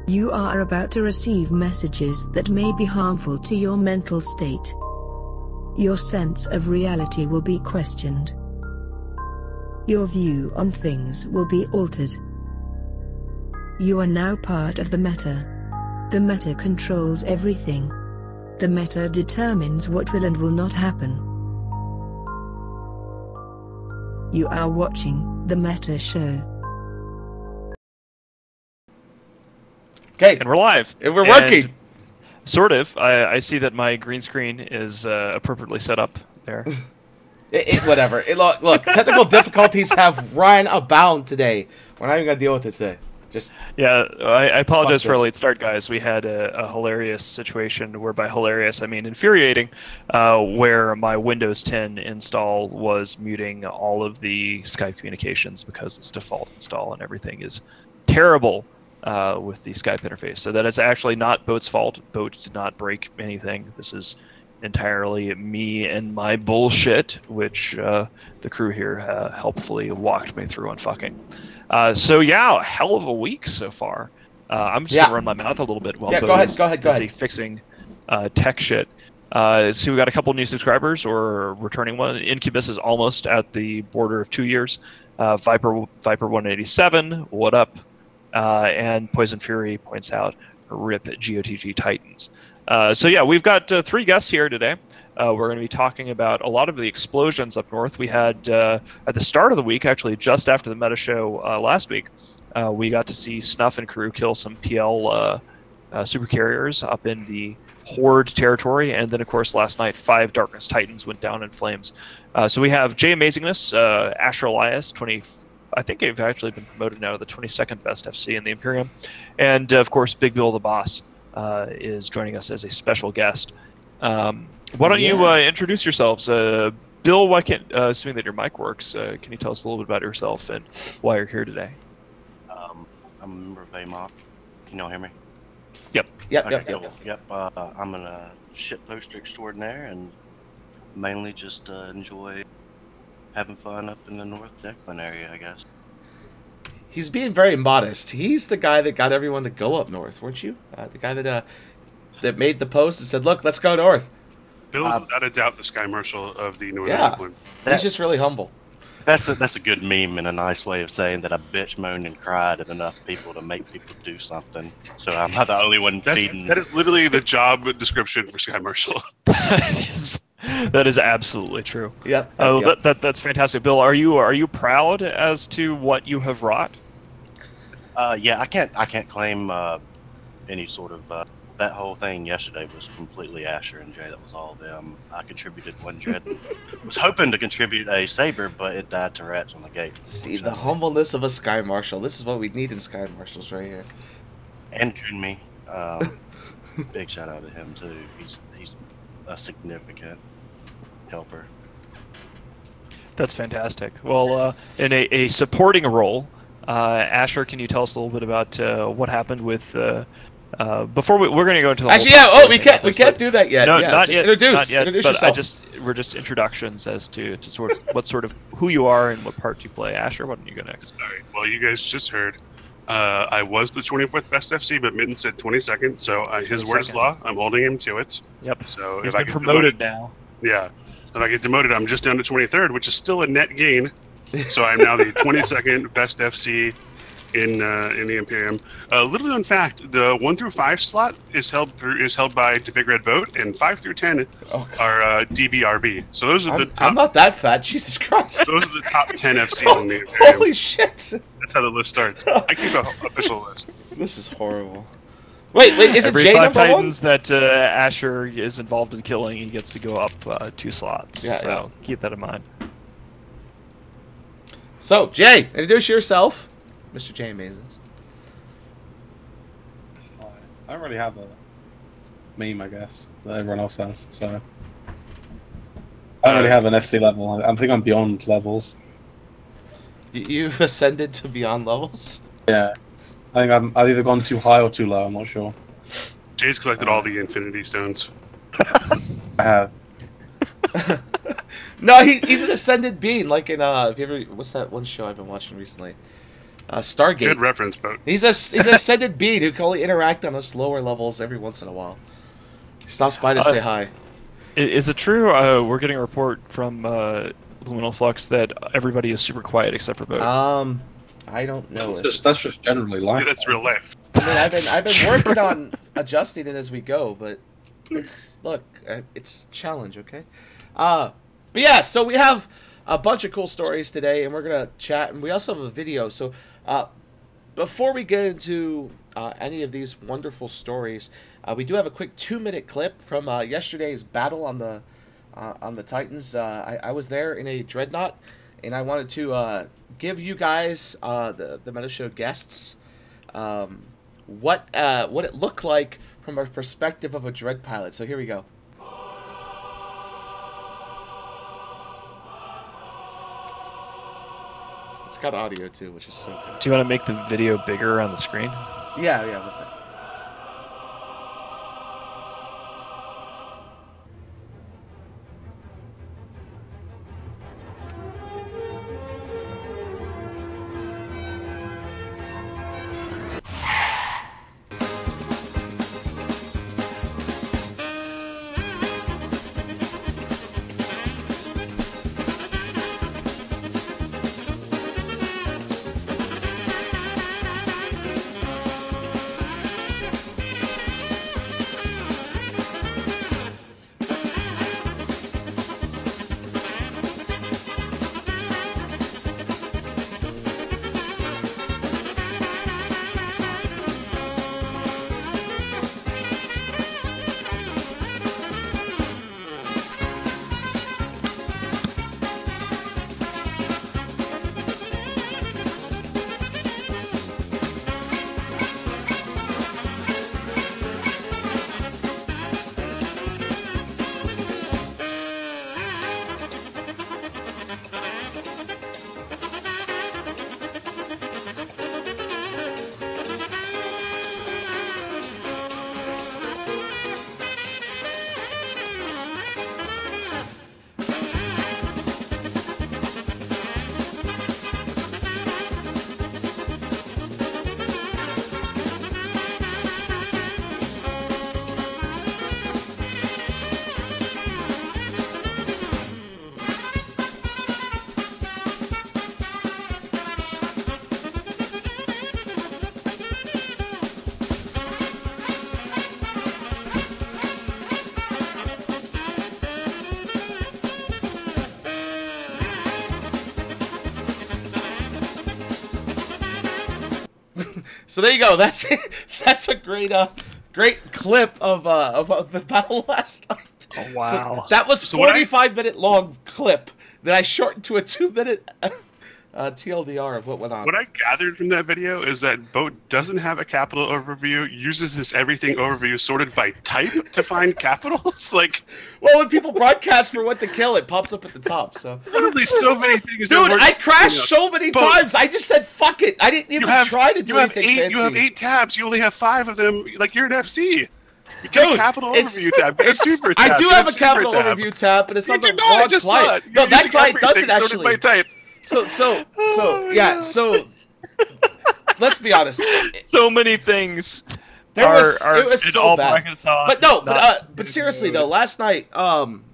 You are about to receive messages that may be harmful to your mental state. Your sense of reality will be questioned. Your view on things will be altered. You are now part of the Meta. The Meta controls everything. The Meta determines what will and will not happen. You are watching The Meta Show. Okay. And we're live. And we're working. Sort of. I see that my green screen is appropriately set up there. Whatever. Look, technical difficulties have run abound today. We're not even going to deal with this today. I apologize for a late start, guys. We had a hilarious situation where, by hilarious, I mean infuriating, where my Windows 10 install was muting all of the Skype communications because it's default install and everything is terrible with the Skype interface. So that is actually not Boat's fault. Boat did not break anything. This is entirely me and my bullshit, which the crew here helpfully walked me through on fucking. So yeah, a hell of a week so far. I'm just gonna run my mouth a little bit while go ahead. Fixing tech shit. So we got a couple new subscribers or returning one. Incubus is almost at the border of 2 years. Viper 187, what up? And Poison Fury points out, rip GOTG Titans. So yeah, we've got 3 guests here today. We're going to be talking about a lot of the explosions up north. We had, at the start of the week, actually just after the Meta Show last week, we got to see Snuff and crew kill some PL supercarriers up in the Horde territory. And then, of course, last night, 5 Darkness Titans went down in flames. So we have Jay Amazingness, Asher Elias, I think they've actually been promoted now to the 22nd best FC in the Imperium. And, of course, Big Bill the Boss is joining us as a special guest. Why don't you introduce yourselves? Bill, why can't, assuming that your mic works, can you tell us a little bit about yourself and why you're here today? I'm a member of AMOP. Can y'all hear me? Yep. Yep. I'm a shit poster extraordinaire and mainly just enjoy having fun up in the North Declan area, I guess. He's being very modest. He's the guy that got everyone to go up north, weren't you? The guy that made the post and said, "Look, let's go north." Bill is without a doubt the Sky Marshal of the Northern England. He's just really humble. That's a good meme and a nice way of saying that I bitch, moaned, and cried at enough people to make people do something. So I'm not the only one feeding. That is literally the job description for Sky Marshal. That is absolutely true. Yep. That's fantastic. Bill, are you proud as to what you have wrought? Yeah, I can't claim any sort of that whole thing yesterday was completely Asher and Jay. That was all them. I contributed one dread. Was hoping to contribute a saber, but it died to rats on the gate. See, the humbleness of a Sky Marshal. This is what we need in Sky Marshals right here. And Kunmi, big shout out to him too. He's a significant helper. That's fantastic. Well, in a supporting role, Asher, can you tell us a little bit about what happened with? Before we're going to go into the actually, we can't do that yet. No, yeah, not yet. Introduce yourself. We're just introductions as to what sort of who you are and what part you play. Asher, why don't you go next? All right. Well, you guys just heard. I was the 24th best FC, but Mitten said 22nd, so his word is law. I'm holding him to it. Yep. So he's if been I get promoted now. Yeah. If I get demoted, I'm just down to 23rd, which is still a net gain. So I'm now the 22nd best FC in the Imperium. Little known fact: the 1 through 5 slot is held by the Big Red Boat, and 5 through 10 are DBRB. So those are the top. I'm not that fat, Jesus Christ. Those are the top 10 FCs in the Imperium. Holy shit! That's how the list starts. I keep an official list. This is horrible. Wait, is it Jay number 1? Titans that Asher is involved in killing, he gets to go up 2 slots. So keep that in mind. So, Jay, introduce yourself. Mr. Jay Amazingness. I don't really have a meme, I guess, that everyone else has, so... I don't really have an FC level. I think I'm beyond levels. You've ascended to beyond levels? Yeah. I think I've either gone too high or too low, I'm not sure. Jay's collected all the Infinity Stones. I have. No, he's an ascended being, like in, if you ever, what's that one show I've been watching recently? Stargate. Good reference, but He's a ascended being who can only interact on the lower levels every once in a while. He stops by to say hi. Is it true? We're getting a report from Luminal Flux that everybody is super quiet except for Boat. I don't know. That's just generally life. that's real life. I mean, I've been working on adjusting it as we go, but it's a challenge, okay? But yeah, so we have a bunch of cool stories today, and we're gonna chat, and we also have a video. So before we get into any of these wonderful stories, we do have a quick 2-minute clip from yesterday's battle on the Titans. I was there in a dreadnought, and I wanted to give you guys, the Meta Show guests, what it looked like from a perspective of a dread pilot. So here we go. It's got audio too, which is so good. Do you want to make the video bigger on the screen? Yeah, one second. So there you go. That's a great clip of the battle last night. Oh wow! So that was So 45-minute long clip that I shortened to a 2-minute TLDR of what went on. What I gathered from that video is that Boat doesn't have a capital overview, uses this everything overview sorted by type to find capitals. Like, Well, when people broadcast for what to kill, it pops up at the top. So, literally so many things. that dude, work- I crashed you so many Boat, times. I just said fuck it. I didn't even try to do you have anything fancy. You have 8 tabs. You only have 5 of them. Like, you're an FC. You get a capital overview tab. Get a super tab. I do get have a super capital tab. overview tab, but it's You on the do not. I wrong just saw client. it. No, You're that using client doesn't everything sorted by actually. type. So let's be honest. So many things. It was in so all bad. brackets on, But no, not but seriously though, last night, I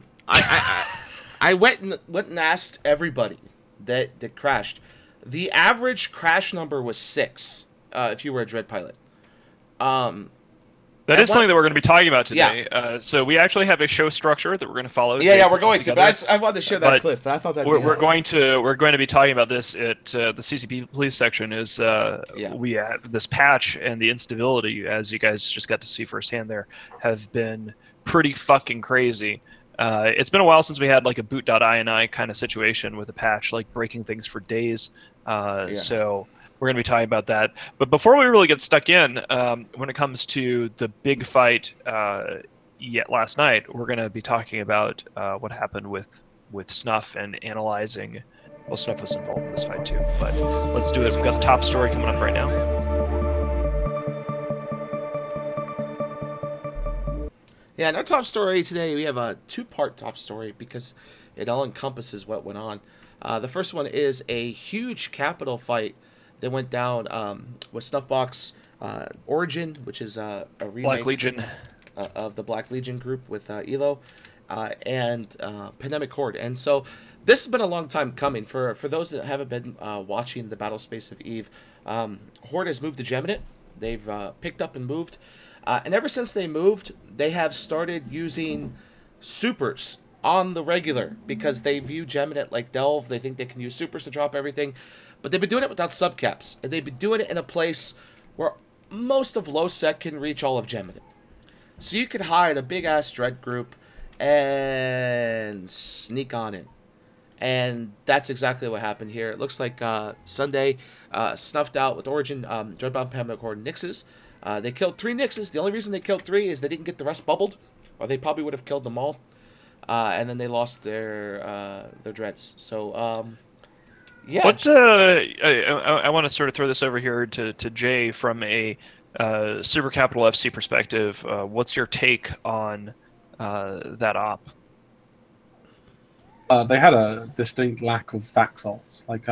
went and asked everybody that crashed. The average crash number was 6. If you were a Dread pilot. That is something that we're going to be talking about today. Yeah. So we actually have a show structure that we're going to follow. Yeah, we're going to. But I wanted to share that clip. I thought that we're going to be talking about this at the CCP police section. Is we have this patch and the instability, as you guys just got to see firsthand there, have been pretty fucking crazy. It's been a while since we had like a boot.ini kind of situation with a patch, like breaking things for days. So we're going to be talking about that. But before we really get stuck in, when it comes to the big fight last night, we're going to be talking about what happened with Snuff and analyzing. Well, Snuff was involved in this fight too, but let's do it. We've got the top story coming up right now. Yeah, in our top story today, we have a 2-part top story because it all encompasses what went on. The first one is a huge capital fight They went down with Snuffbox Origin, which is a remake Black Legion of the Black Legion group with Elo, and Pandemic Horde. And so this has been a long time coming. For those that haven't been watching the Battle Space of Eve, Horde has moved to Geminate. They've picked up and moved. And ever since they moved, they have started using supers on the regular because they view Geminate like Delve. They think they can use supers to drop everything. But they've been doing it without subcaps. And they've been doing it in a place where most of low sec can reach all of Geminate. So you could hide a big-ass Dread group and sneak on in. And that's exactly what happened here. It looks like Sunday snuffed out with Origin, Dreadbound, Pandemic Horde, Nixes. They killed 3 Nixes. The only reason they killed 3 is they didn't get the rest bubbled, or they probably would have killed them all. And then they lost their Dreads. So, yeah. What I want to sort of throw this over here to Jay from a Super Capital FC perspective. What's your take on that op? They had a distinct lack of Vaxalts. Like,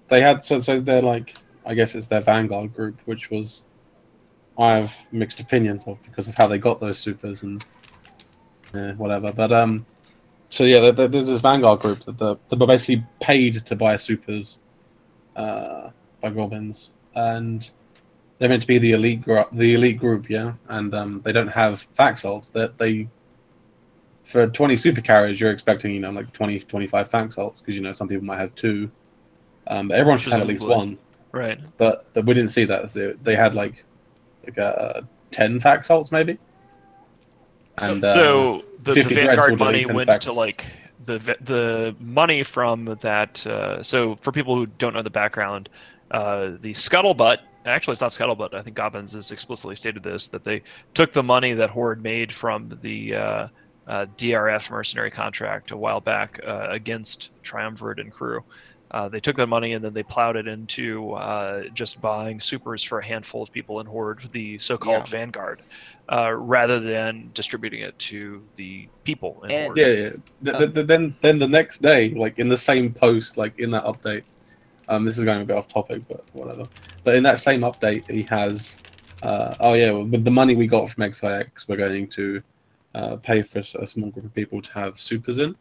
they had so they're like, I guess it's their Vanguard group, which was I have mixed opinions of because of how they got those supers and whatever. But so yeah, there's this Vanguard group that were basically paid to buy supers by Goblins, and they're meant to be the elite group, yeah. And they don't have Vaxalts. That they for 20 super carriers, you're expecting like 20, 25 Vaxalts because some people might have 2. But everyone should have at least 1. Right. But we didn't see that. They had like 10 Vaxalts maybe. And so the Vanguard money went fax. to like the money from that. So for people who don't know the background, the Scuttlebutt. Actually, it's not Scuttlebutt. I think Goblins has explicitly stated this, that they took the money that Horde made from the DRF mercenary contract a while back against Triumvirate and crew. They took that money and then they plowed it into just buying supers for a handful of people in Horde, the so-called Vanguard, rather than distributing it to the people in Horde. Yeah. Then the next day, like in the same post, like in that update, this is going a bit off topic, but whatever. But in that same update, he has, with the money we got from XIX, we're going to pay for a small group of people to have supers in.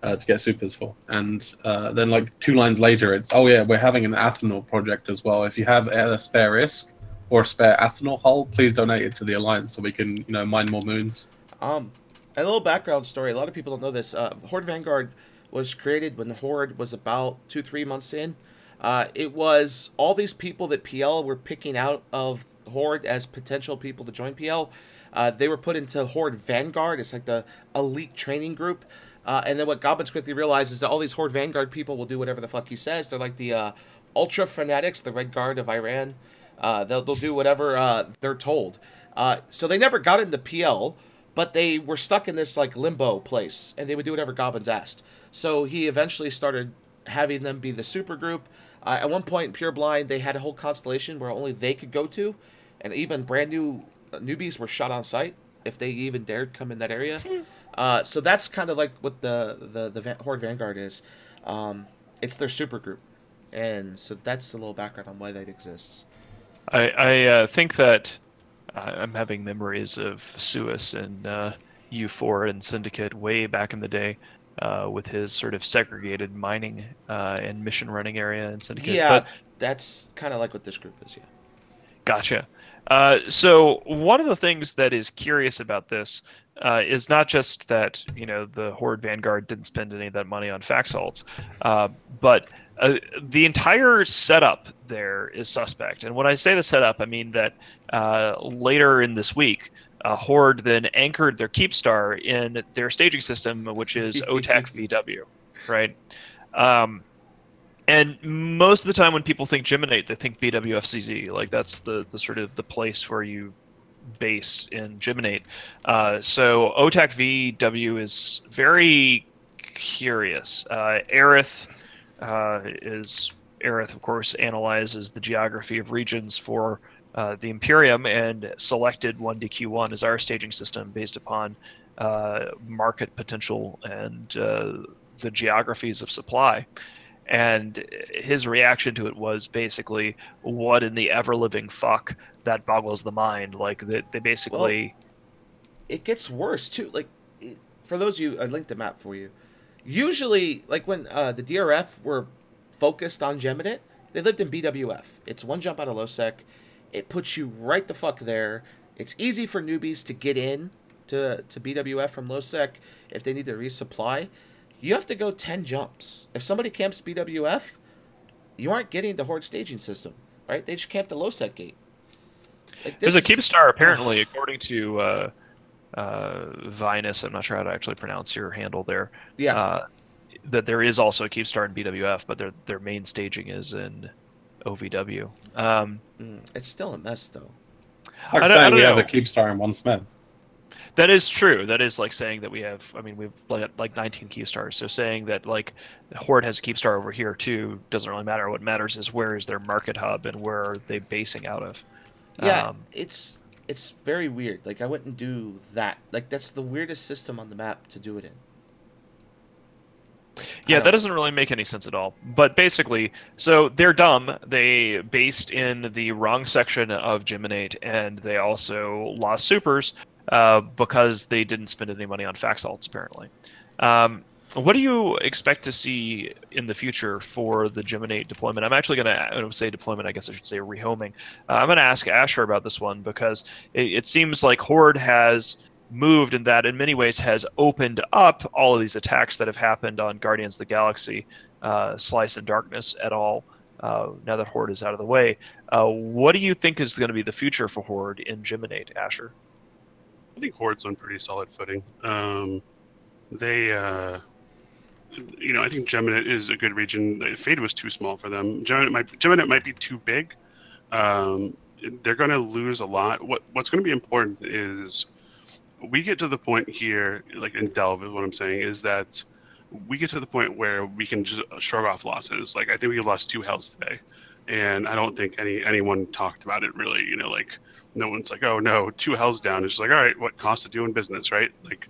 To get supers for, and then like 2 lines later, it's we're having an Athanor project as well. If you have a spare ISK or a spare Athanor hull, please donate it to the Alliance so we can mine more moons. A little background story. A lot of people don't know this. Horde Vanguard was created when the Horde was about 2-3 months in. It was all these people that PL were picking out of Horde as potential people to join PL. They were put into Horde Vanguard. It's like the elite training group. And then what Goblins quickly realized is that all these Horde Vanguard people will do whatever the fuck he says. They're like the Ultra Fanatics, the Red Guard of Iran. They'll do whatever they're told. So they never got into PL, but they were stuck in this like limbo place, and they would do whatever Goblins asked. So he eventually started having them be the super group. At one point in Pure Blind, they had a whole constellation where only they could go to, and even brand new newbies were shot on sight if they even dared come in that area. So that's kind of like what the Horde Vanguard is. It's their super group, and so that's a little background on why that exists. I think that I'm having memories of Suis and U4 and Syndicate way back in the day with his sort of segregated mining and mission running area in Syndicate. Yeah, but that's kind of like what this group is, yeah. Gotcha. So one of the things that is curious about this is not just that the Horde Vanguard didn't spend any of that money on Vaxalts, but the entire setup there is suspect. And when I say the setup, I mean that later in this week, Horde then anchored their Keepstar in their staging system, which is OTAC VW, right? And most of the time when people think Geminate, they think BWFCZ. Like that's the sort of the place where you base in Geminate. So OTAC VW is very curious. Aerith, of course, analyzes the geography of regions for the Imperium and selected 1DQ1 as our staging system based upon market potential and the geographies of supply. and his reaction to it was basically, "What in the ever living fuck?" That boggles the mind. Like they basically. It gets worse too. Like, for those of you, I linked the map for you. Usually, like when the DRF were focused on Geminate, they lived in BWF. It's one jump out of Losec. It puts you right the fuck there. It's easy for newbies to get in to BWF from Losec if they need to resupply. You have to go 10 jumps. If somebody camps BWF, you aren't getting the Horde staging system, right? They just camp the Losec gate. Like, there's a Keepstar apparently, according to Vinus. I'm not sure how to actually pronounce your handle there. Yeah. That there is also a Keepstar in BWF, but their main staging is in OVW. It's still a mess, though. It's like saying we have a Keepstar in one Smith. That is true. That is like saying that we have. I mean, we've like 19 Keepstars. So saying that like Horde has a Keepstar over here too doesn't really matter. What matters is where is their market hub and where are they basing out of. Yeah, it's very weird. Like, I wouldn't do that. Like, that's the weirdest system on the map to do it in. Yeah, that doesn't really make any sense at all. But basically, so they're dumb. They based in the wrong section of Geminate, and they also lost supers because they didn't spend any money on Faxalts, apparently. What do you expect to see in the future for the Geminate deployment? I'm actually going to say deployment, I guess I should say rehoming. I'm going to ask Asher about this one because it seems like Horde has moved in that in many ways has opened up all of these attacks that have happened on Guardians of the Galaxy, Slice and Darkness et al. Now that Horde is out of the way. What do you think is going to be the future for Horde in Geminate, Asher? I think Horde's on pretty solid footing. I think Geminate is a good region. Fade was too small for them. Geminate might be too big. They're going to lose a lot. What's going to be important is we get to the point here, like in Delve, is what I'm saying, is that we get to the point where we can just shrug off losses. Like, I think we lost 2 Hells today, and I don't think anyone talked about it really. Like, no one's like, oh no, 2 Hells down. It's just like, all right, what cost of doing business, right? Like,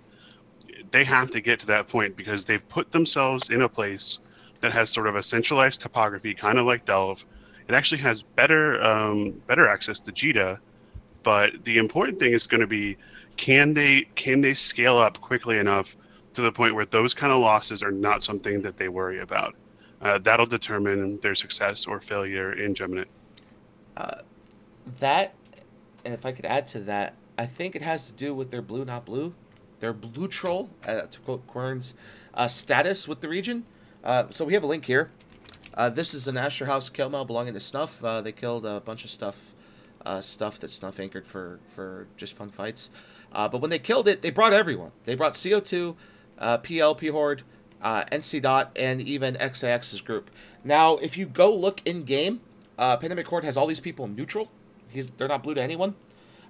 they have to get to that point because they've put themselves in a place that has sort of a centralized topography, kind of like Delve. It actually has better access to JITA, but the important thing is going to be, can they scale up quickly enough to the point where those kind of losses are not something that they worry about? That'll determine their success or failure in Geminate. That, and if I could add to that, I think it has to do with their blue, not blue. Their blue troll, to quote Quern's, status with the region. So we have a link here. This is an Asher House kill mail belonging to Snuff. They killed a bunch of stuff that Snuff anchored for just fun fights. But when they killed it, they brought everyone. They brought CO2, PL, P-Horde, NC Dot, and even XAX's group. Now, if you go look in-game, Pandemic Horde has all these people neutral. They're not blue to anyone.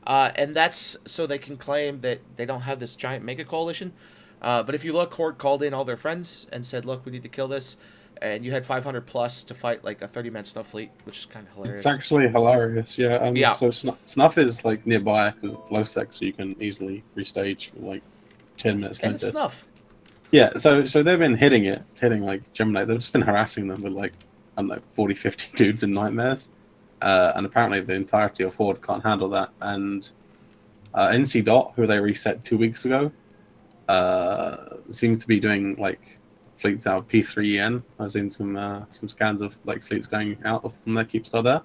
And that's so they can claim that they don't have this giant mega coalition. But if you look, Horde called in all their friends and said, look, we need to kill this. And you had 500 plus to fight like a 30-man Snuff fleet, which is kind of hilarious. It's actually hilarious, yeah. Yeah. So Snuff is like nearby because it's low sec, so you can easily restage for like 10 minutes and later. It's Snuff. Yeah, so they've been hitting like Geminate. They've just been harassing them with like, I don't know, 40, 50 dudes in Nightmares. And apparently the entirety of Horde can't handle that. And NC Dot, who they reset 2 weeks ago, seems to be doing like fleets out of P3EN. I've seen some scans of like fleets going out from their Keepstar there.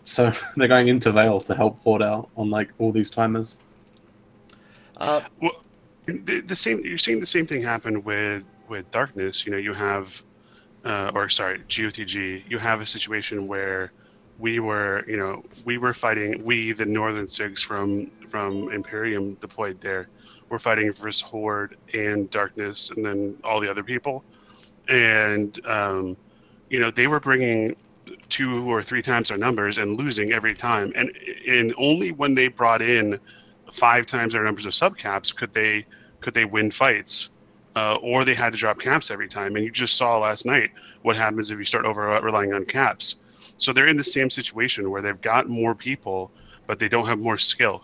So they're going into Vale to help Horde out on like all these timers. Well, you're seeing the same thing happen with Darkness. You have GOTG. You have a situation where we were fighting, the Northern Sigs from Imperium deployed there. We're fighting versus Horde and Darkness and then all the other people. And, they were bringing 2 or 3 times our numbers and losing every time. And only when they brought in 5 times our numbers of subcaps could they win fights. Or they had to drop caps every time. And you just saw last night what happens if you start relying on caps. So they're in the same situation where they've got more people, but they don't have more skill.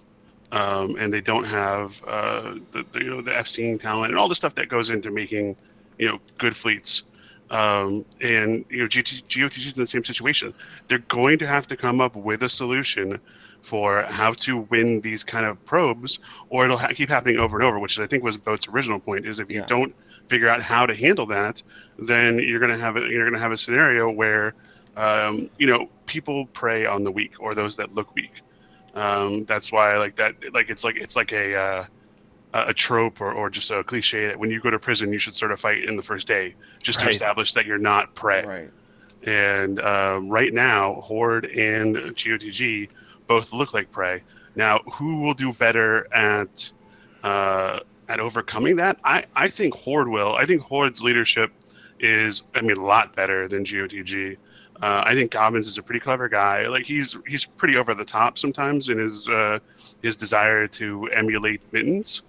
And they don't have the FCing talent and all the stuff that goes into making good fleets. And GOTG is in the same situation. They're going to have to come up with a solution for how to win these kind of probes, or it'll keep happening over and over. Which I think was Boat's original point: is if you don't figure out how to handle that, then you're going to have a scenario where people prey on the weak or those that look weak. That's why I like that. It's like a trope or just a cliche that when you go to prison, you should start a fight in the first day just to establish that you're not prey. Right. And right now, Horde and GOTG both look like prey. Now, who will do better at overcoming that? I think Horde will. I think Horde's leadership is, a lot better than GOTG. I think Gobbins is a pretty clever guy. Like he's pretty over the top sometimes in his desire to emulate Mittens,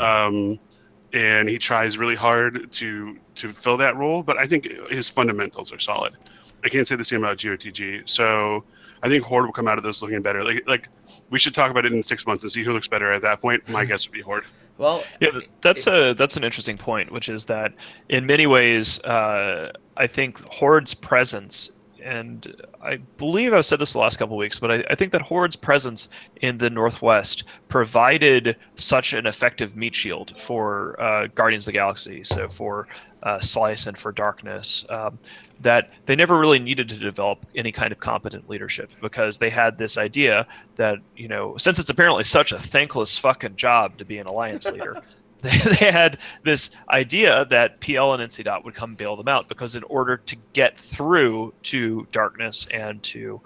and he tries really hard to fill that role. But I think his fundamentals are solid. I can't say the same about GOTG. So I think Horde will come out of this looking better. Like we should talk about it in 6 months and see who looks better at that point. My guess would be Horde. Well, yeah, that's an interesting point, which is that in many ways, I think Horde's presence, and I believe I've said this the last couple of weeks, but I think that Horde's presence in the Northwest provided such an effective meat shield for Guardians of the Galaxy, so for Slice and for Darkness, that they never really needed to develop any kind of competent leadership, because they had this idea that, since it's apparently such a thankless fucking job to be an alliance leader, they had this idea that PL and NC Dot would come bail them out, because in order to get through to Darkness and to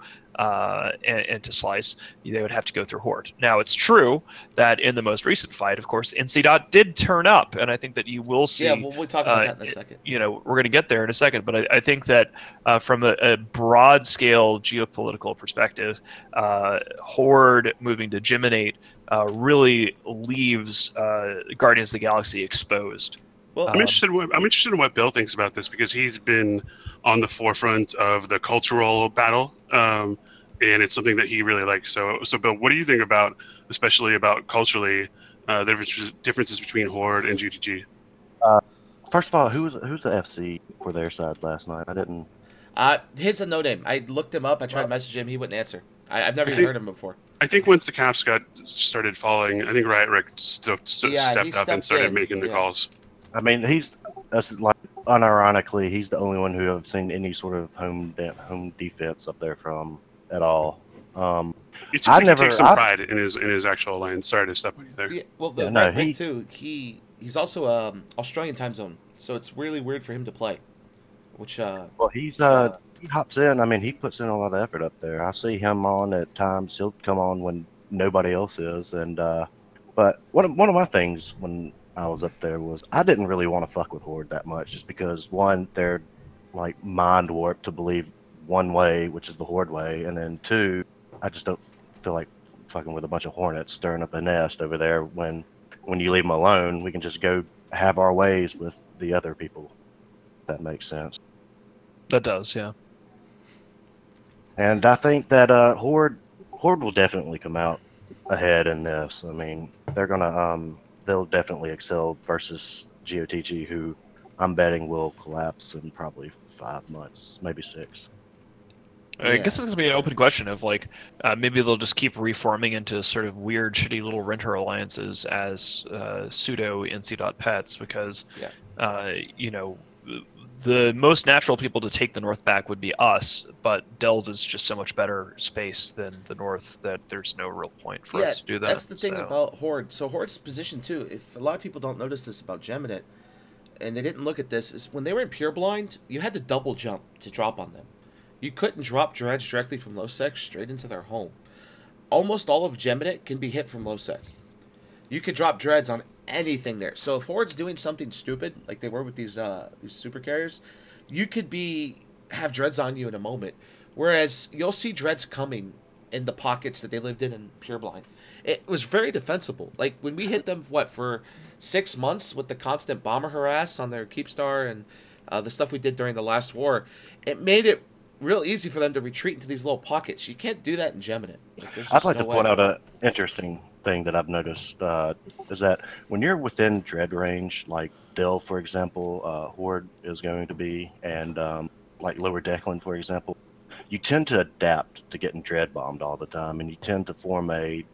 Slice, they would have to go through Horde. Now, it's true that in the most recent fight, of course, NC Dot did turn up, and I think that you will see. Yeah, we'll talk about that in a second. We're going to get there in a second, but I think that from a broad scale geopolitical perspective, Horde moving to Geminate really leaves Guardians of the Galaxy exposed. Well, I'm interested in what Bill thinks about this, because he's been on the forefront of the cultural battle, and it's something that he really likes. So Bill, what do you think about, especially about culturally, the differences between Horde and GTG? First of all, who's the FC for their side last night? I didn't. His a no name. I looked him up. I tried to message him. He wouldn't answer. I've never even heard of him before. I think once the caps started falling, I think Riot Rick stepped up and started making the calls. I mean, unironically, he's the only one who I've seen any sort of home defense up there from at all. It seems like he takes some pride in his actual alliance. Sorry to step on you there. Yeah, well, Rick too. He's also Australian time zone, so it's really weird for him to play. Which he hops in. I mean, he puts in a lot of effort up there. I see him on at times. He'll come on when nobody else is. And but one of my things when I was up there was I didn't really want to fuck with Horde that much, just because one, they're like mind warped to believe one way, which is the Horde way, and then two, I just don't feel like fucking with a bunch of hornets stirring up a nest over there. When you leave them alone, we can just go have our ways with the other people. If that makes sense. That does, yeah. And I think that Horde will definitely come out ahead in this. I mean, they'll definitely excel versus GOTG, who I'm betting will collapse in probably 5 months, maybe 6. I guess it's going to be an open question of maybe they'll just keep reforming into sort of weird, shitty little renter alliances as pseudo NC pets, because the most natural people to take the North back would be us, but Delve is just so much better space than the North that there's no real point for us to do that. That's the thing about Horde. So Horde's position too, if a lot of people don't notice this about Geminate, and they didn't look at this, is when they were in Pureblind, you had to double jump to drop on them. You couldn't drop dreads directly from Lowsec straight into their home. Almost all of Geminate can be hit from Lowsec. You could drop dreads on anything there. So if Horde's doing something stupid, like they were with these super carriers, you could have dreads on you in a moment. Whereas you'll see dreads coming in the pockets that they lived in Pureblind. It was very defensible. Like when we hit them, for 6 months with the constant bomber harass on their Keepstar and the stuff we did during the last war, it made it real easy for them to retreat into these little pockets. You can't do that in Geminate. I'd like to point out an interesting thing that I've noticed is that when you're within dread range, like Dell, for example, Horde is going to be, and like Lower Declan, for example, you tend to adapt to getting dread bombed all the time, and you tend to form a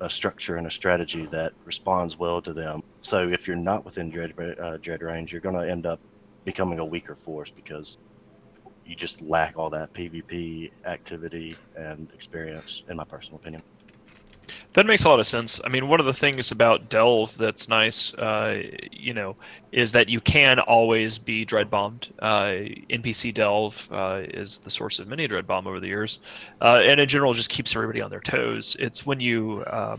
structure and a strategy that responds well to them. So if you're not within dread range, you're going to end up becoming a weaker force because you just lack all that PvP activity and experience, in my personal opinion. That makes a lot of sense. I mean, one of the things about Delve that's nice, is that you can always be dread bombed. NPC Delve is the source of many dread bomb over the years, and in general just keeps everybody on their toes. It's when you, I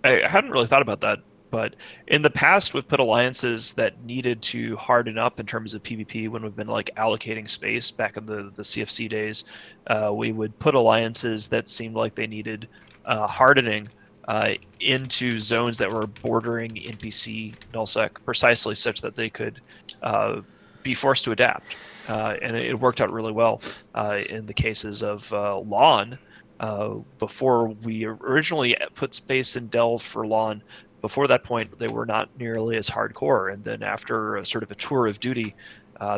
hadn't really thought about that, but in the past we've put alliances that needed to harden up in terms of PvP when we've been like allocating space back in the CFC days. We would put alliances that seemed like they needed hardening into zones that were bordering NPC nullsec precisely such that they could be forced to adapt. And it worked out really well in the cases of Lawn. Before we originally put space in Delve for Lawn, before that point, they were not nearly as hardcore. And then after a sort of a tour of duty,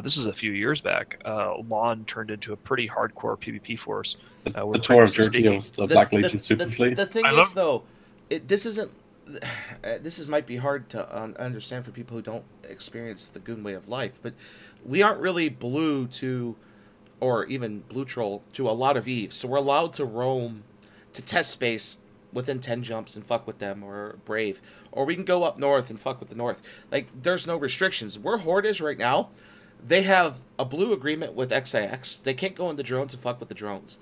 this was a few years back, Lawn turned into a pretty hardcore PvP force. The tour of duty of the Black Legion Superfleet. The thing is, though, this isn't. This might be hard to understand for people who don't experience the Goon way of life, but we aren't really blue to, or even blue troll to a lot of Eves, so we're allowed to roam, to test space within 10 jumps and fuck with them, or Brave, or we can go up north and fuck with the north. Like, there's no restrictions. Where Horde is right now, they have a blue agreement with XIX. They can't go into drones and fuck with the drones.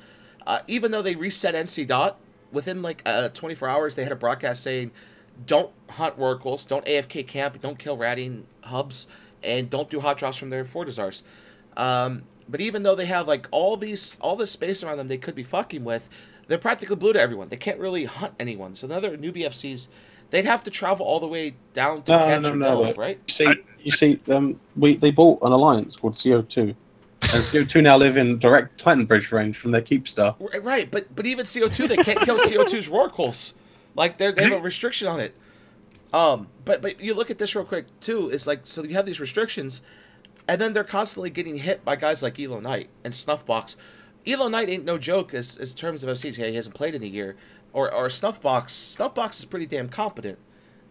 Even though they reset NC Dot, within like 24 hours, they had a broadcast saying, don't hunt Rorquals, don't AFK camp, don't kill ratting hubs, and don't do hot drops from their Fortizars. But even though they have like all this space around them they could be fucking with, they're practically blue to everyone. They can't really hunt anyone. So the other newbie FCs, they'd have to travel all the way down to catch or Delve, right? You see, they bought an alliance called CO2, and CO2 now live in direct Titan Bridge range from their Keepstar. Right, but even CO2, they can't kill CO2's Rorquals. Like they have a restriction on it. But you look at this real quick too. It's like, so you have these restrictions, and then they're constantly getting hit by guys like Elo Knight and Snuffbox. Elo Knight ain't no joke as terms of FCs. He hasn't played in a year. Or Snuffbox. Snuffbox is pretty damn competent,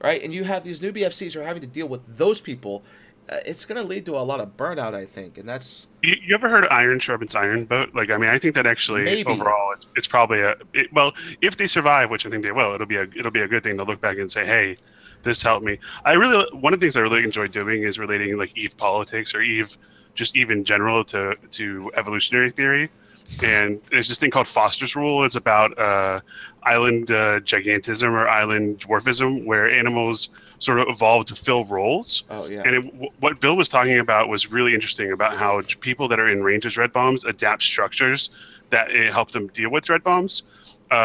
right? And you have these newbie FCs who are having to deal with those people. It's going to lead to a lot of burnout, I think, and that's. You ever heard of iron sharpens iron boat? Like, I mean, I think that actually Maybe. Overall, it's probably well, if they survive, which I think they will, it'll be a good thing. They'll look back and say, hey, this helped me. One of the things I really enjoy doing is relating like Eve politics or Eve in general to evolutionary theory. And there's this thing called Foster's Rule. It's about island gigantism or island dwarfism, where animals sort of evolved to fill roles. Oh, yeah. And what Bill was talking about was really interesting about how people that are in range of dread bombs adapt structures that help them deal with dread bombs.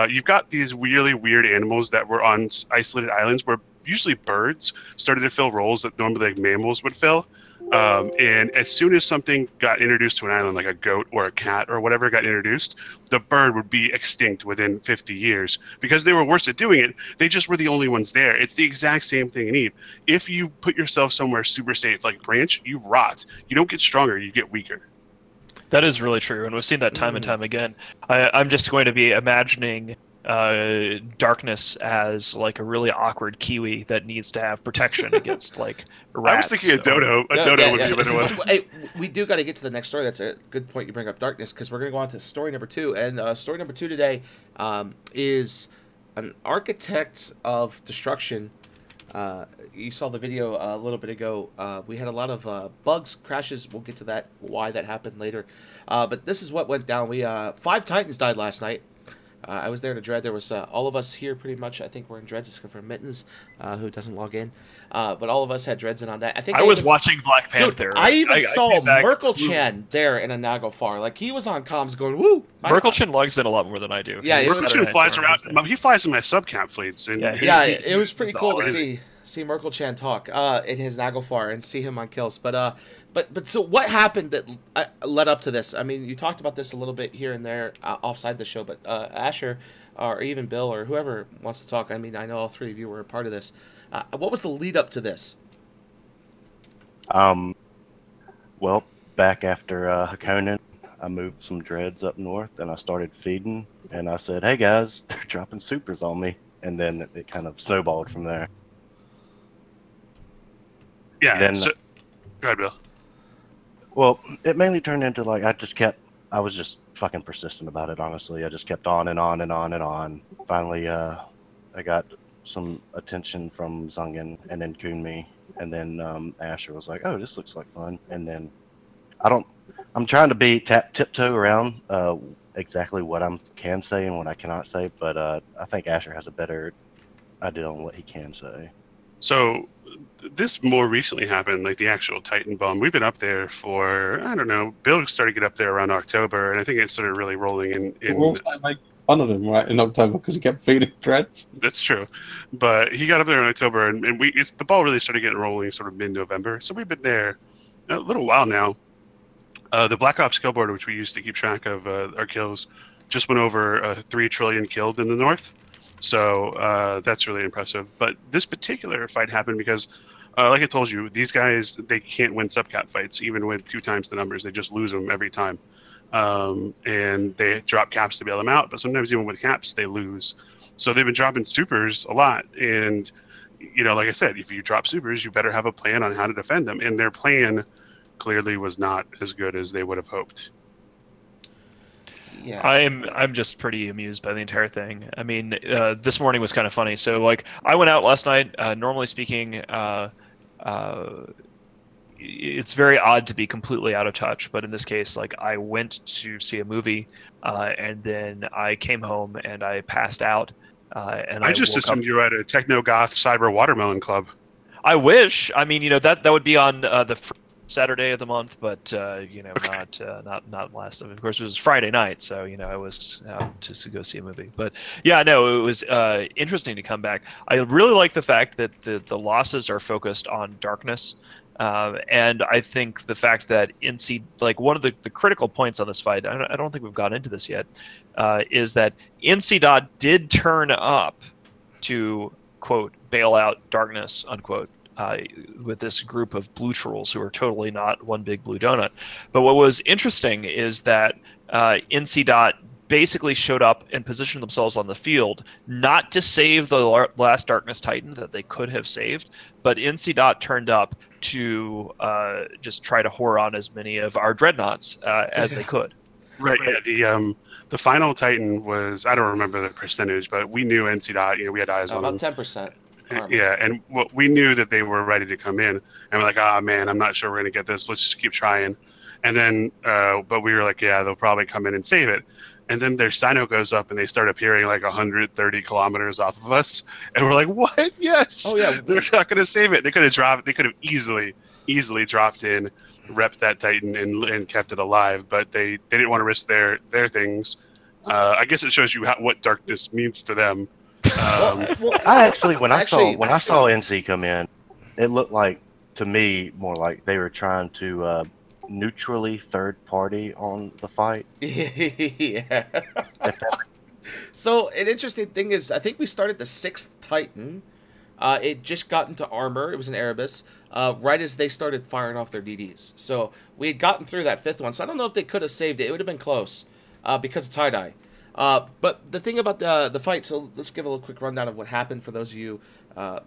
You've got these really weird animals that were on isolated islands where usually birds started to fill roles that normally like mammals would fill. And as soon as something got introduced to an island, like a goat or a cat or whatever got introduced, the bird would be extinct within 50 years because they were worse at doing it. They just were the only ones there. It's the exact same thing in Eve. If you put yourself somewhere super safe, like Branch, you rot. You don't get stronger, you get weaker. That is really true, and we've seen that time and time again. I'm just going to be imagining Darkness as like a really awkward Kiwi that needs to have protection against like rats. I was thinking a dodo. Dodo would be a better one. Hey, we do got to get to the next story. That's a good point you bring up, Darkness, because we're going to go on to story number 2. And story number 2 today is an architect of destruction. You saw the video a little bit ago. We had a lot of bugs, crashes. We'll get to that, why that happened later. But this is what went down. 5 Titans died last night. I was there to Dread. There was all of us here pretty much. I think we're in Dreads except for Mittens, who doesn't log in. But all of us had Dreads in on that. I was watching Black Panther. Dude, I even saw Merkel-chan there in a Naglfar. Like, he was on comms going, woo! Merkel-chan logs in a lot more than I do. Yeah, Merkel-chan flies around. He flies in my subcamp fleets. And it was pretty cool to see Merkel-chan talk in his Naglfar and see him on kills. But so what happened that led up to this? I mean, you talked about this a little bit here and there offside the show, but Asher, or even Bill or whoever wants to talk. I mean, I know all three of you were a part of this. What was the lead up to this? Well, back after Hakonen, I moved some dreads up north, and I started feeding. And I said, "Hey guys, they're dropping supers on me," and then it kind of snowballed from there. Yeah. Then- So, go ahead, Bill. Well, it mainly turned into like I was just fucking persistent about it. Honestly, I just kept on and on and on and on. Finally, I got some attention from Zungen and then Kunmi, and then Asher was like, "Oh, this looks like fun." And then I'm trying to be tiptoe around exactly what I can say and what I cannot say, but I think Asher has a better idea on what he can say. So this more recently happened, like the actual Titan bomb. We've been up there for, I don't know, Bill started to get up there around October, and I think it started really rolling in We'll start making fun of him right in October because he kept feeding dreads. That's true, but he got up there in October, and the ball really started getting rolling sort of mid-November. So we've been there a little while now. The Black Ops skill board, which we used to keep track of our kills, just went over 3 trillion killed in the north. So that's really impressive. But this particular fight happened because, like I told you, these guys, they can't win subcap fights even with 2 times the numbers. They just lose them every time. And they drop caps to bail them out, but sometimes even with caps, they lose. So they've been dropping supers a lot. And, like I said, if you drop supers, you better have a plan on how to defend them. And their plan clearly was not as good as they would have hoped. Yeah. I'm just pretty amused by the entire thing. I mean, this morning was kind of funny. So, like, I went out last night. Normally speaking, it's very odd to be completely out of touch, but in this case, like, I went to see a movie, and then I came home and I passed out. And I just assumed you were at a techno goth cyber watermelon club. I wish. I mean, that would be on the Saturday of the month, but Okay. not last. Of course, it was Friday night, so I was out just to go see a movie. But yeah, no, it was interesting to come back. I really like the fact that the losses are focused on darkness, and I think the fact that NC, like, one of the critical points on this fight, I don't think we've got into this yet, is that NC Dot did turn up to, quote, bail out darkness, unquote. With this group of blue trolls who are totally not one big blue donut. But what was interesting is that NC Dot basically showed up and positioned themselves on the field, not to save the last Darkness Titan that they could have saved, but NC Dot turned up to just try to whore on as many of our dreadnoughts as they could. Right. Yeah. The final Titan was, I don't remember the percentage, but we knew NC Dot. We had eyes on them. About 10%. Yeah, and we knew that they were ready to come in, and we're like, "Ah, man, I'm not sure we're gonna get this. Let's just keep trying." And then, but we were like, "Yeah, they'll probably come in and save it." And then their Sino goes up, and they start appearing like 130 kilometers off of us, and we're like, "What? Yes! Oh yeah, they're not gonna save it. They could have dropped. They could have easily dropped in, repped that Titan, and kept it alive. But they didn't want to risk their things. I guess it shows you what darkness means to them." I actually, when I saw NC come in, it looked like, to me, more like they were trying to neutrally third party on the fight. Yeah. So an interesting thing is, I think we started the 6th Titan. It just got into armor. It was an Erebus. Right as they started firing off their DDs. So we had gotten through that 5th one. So I don't know if they could have saved it. It would have been close because of tie-dye. But the thing about the fight, so let's give a little quick rundown of what happened for those of you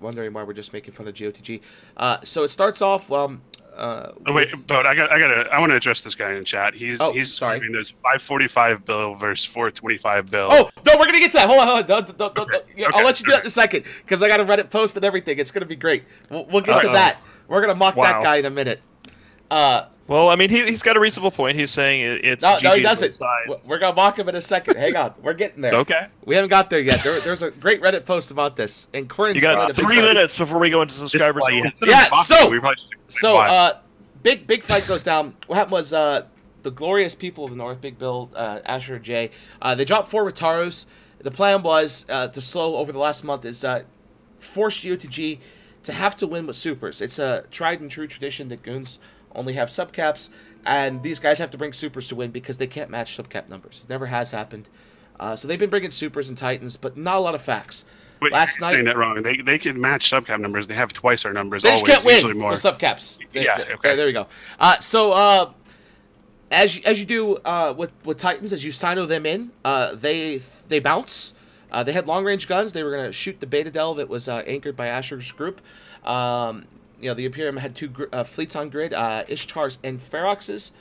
wondering why we're just making fun of GOTG. So it starts off. Wait, but I want to address this guy in chat. He's sorry. I mean, there's 545 Bill versus 425 Bill. Oh no, we're gonna get to that. Hold on. Don't. Okay. I'll let you do that in a second because I got a Reddit post and everything. It's gonna be great. We'll get to that. We're gonna mock that guy in a minute. Well, I mean, he's got a reasonable point. He's saying it's no, GG he doesn't. sides. We're gonna mock him in a second. Hang on, we're getting there. Okay. We haven't got there yet. There's a great Reddit post about this, and Corin. You got 3 minutes before we go into subscribers. Yeah. So big fight goes down. What happened was the glorious people of the North, Big Bill, Asher, Jay, they dropped 4 Retaros. The plan was to slow over the last month is force GOTG to have to win with supers. It's a tried and true tradition that goons only have subcaps, and these guys have to bring supers to win because they can't match subcap numbers. It never has happened. So they've been bringing supers and titans, but not a lot of facts. But Last you're night, saying that wrong. They can match subcap numbers. They have twice our numbers. they just always, can't win usually more. with subcaps. Okay. There you go. So as you do with titans, as you sino them in, they bounce. They had long range guns. They were gonna shoot the Beta Del that was anchored by Asher's group. The Imperium had two fleets on grid, Ishtar's and Ferox's.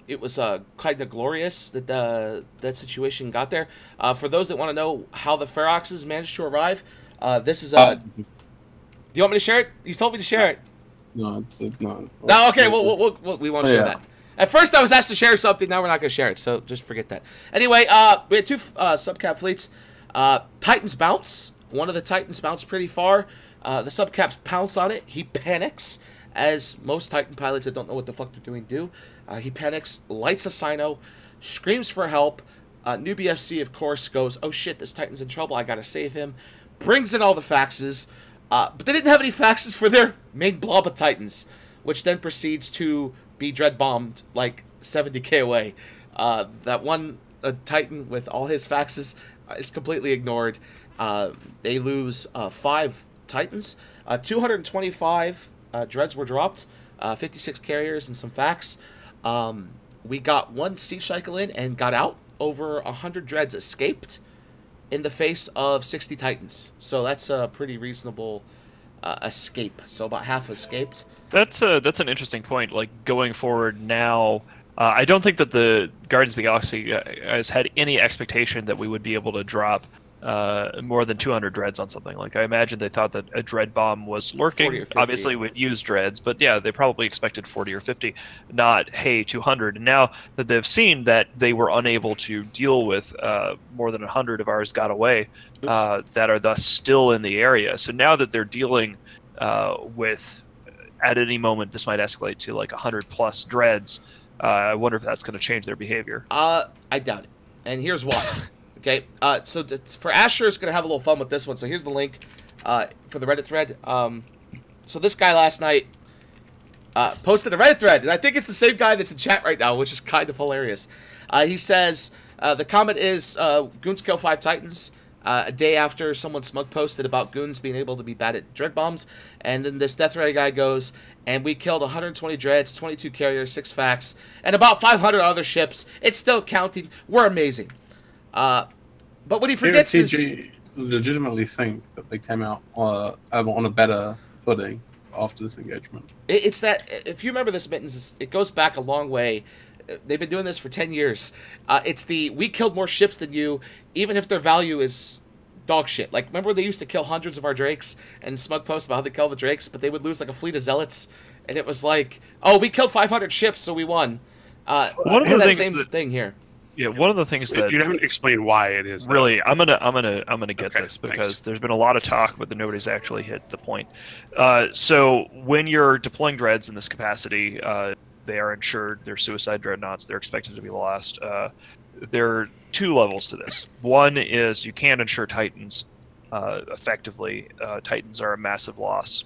It was kind of glorious that that situation got there. For those that want to know how the Feroxes managed to arrive, this is do you want me to share it? You told me to share it. No, it's no. No, okay. We won't share yeah. that. At first, I was asked to share something. Now we're not going to share it. So just forget that. Anyway, we had two subcap fleets. Titans bounce. One of the Titans bounced pretty far. The subcaps pounce on it. He panics, as most Titan pilots that don't know what the fuck they're doing do. He panics, lights a sino, screams for help. Newbie FC, of course, goes, "Oh shit, this Titan's in trouble. I gotta save him." Brings in all the faxes, but they didn't have any faxes for their main blob of Titans, which then proceeds to be dread bombed like 70k away. That one Titan with all his faxes is completely ignored. They lose 5 Titans. 225 dreads were dropped, 56 carriers and some fax. We got 1 siege cycle in and got out. Over 100 dreads escaped in the face of 60 Titans. So that's a pretty reasonable escape. So about half escaped. That's an interesting point. Like going forward now, I don't think that the Guardians of the Galaxy has had any expectation that we would be able to drop more than 200 dreads on something. Like I imagine they thought that a dread bomb was 40 or lurking. 50. Obviously, we'd use dreads, but yeah, they probably expected 40 or 50, not hey 200. And now that they've seen that they were unable to deal with more than 100 of ours got away, that are thus still in the area. So now that they're dealing with, at any moment, this might escalate to like 100 plus dreads. I wonder if that's going to change their behavior. I doubt it, and here's why. Okay, so for Asher's going to have a little fun with this one. So here's the link for the Reddit thread. So this guy last night posted a Reddit thread, and I think it's the same guy that's in chat right now, which is kind of hilarious. He says, the comment is, Goons kill 5 Titans, a day after someone smug posted about Goons being able to be bad at dread bombs. And then this Death Ray guy goes, and we killed 120 dreads, 22 carriers, 6 fax, and about 500 other ships. It's still counting. We're amazing. But what he forgets is... TG legitimately think that they came out on a better footing after this engagement. It's that, if you remember this, Mittens, it goes back a long way. They've been doing this for 10 years. It's the, we killed more ships than you, even if their value is dog shit. Like, remember they used to kill hundreds of our Drakes and smug posts about how they kill the Drakes, but they would lose like a fleet of Zealots, and it was like, oh, we killed 500 ships, so we won. One of the it's that things same that- thing here. Yeah, one of the things that You haven't explained why it is. though. really I'm gonna get Okay, this because thanks. there's been a lot of talk, but nobody's actually hit the point. So when you're deploying dreads in this capacity, they are insured. They're suicide dreadnoughts. They're expected to be lost. There are 2 levels to this. One is you can't insure Titans effectively. Titans are a massive loss,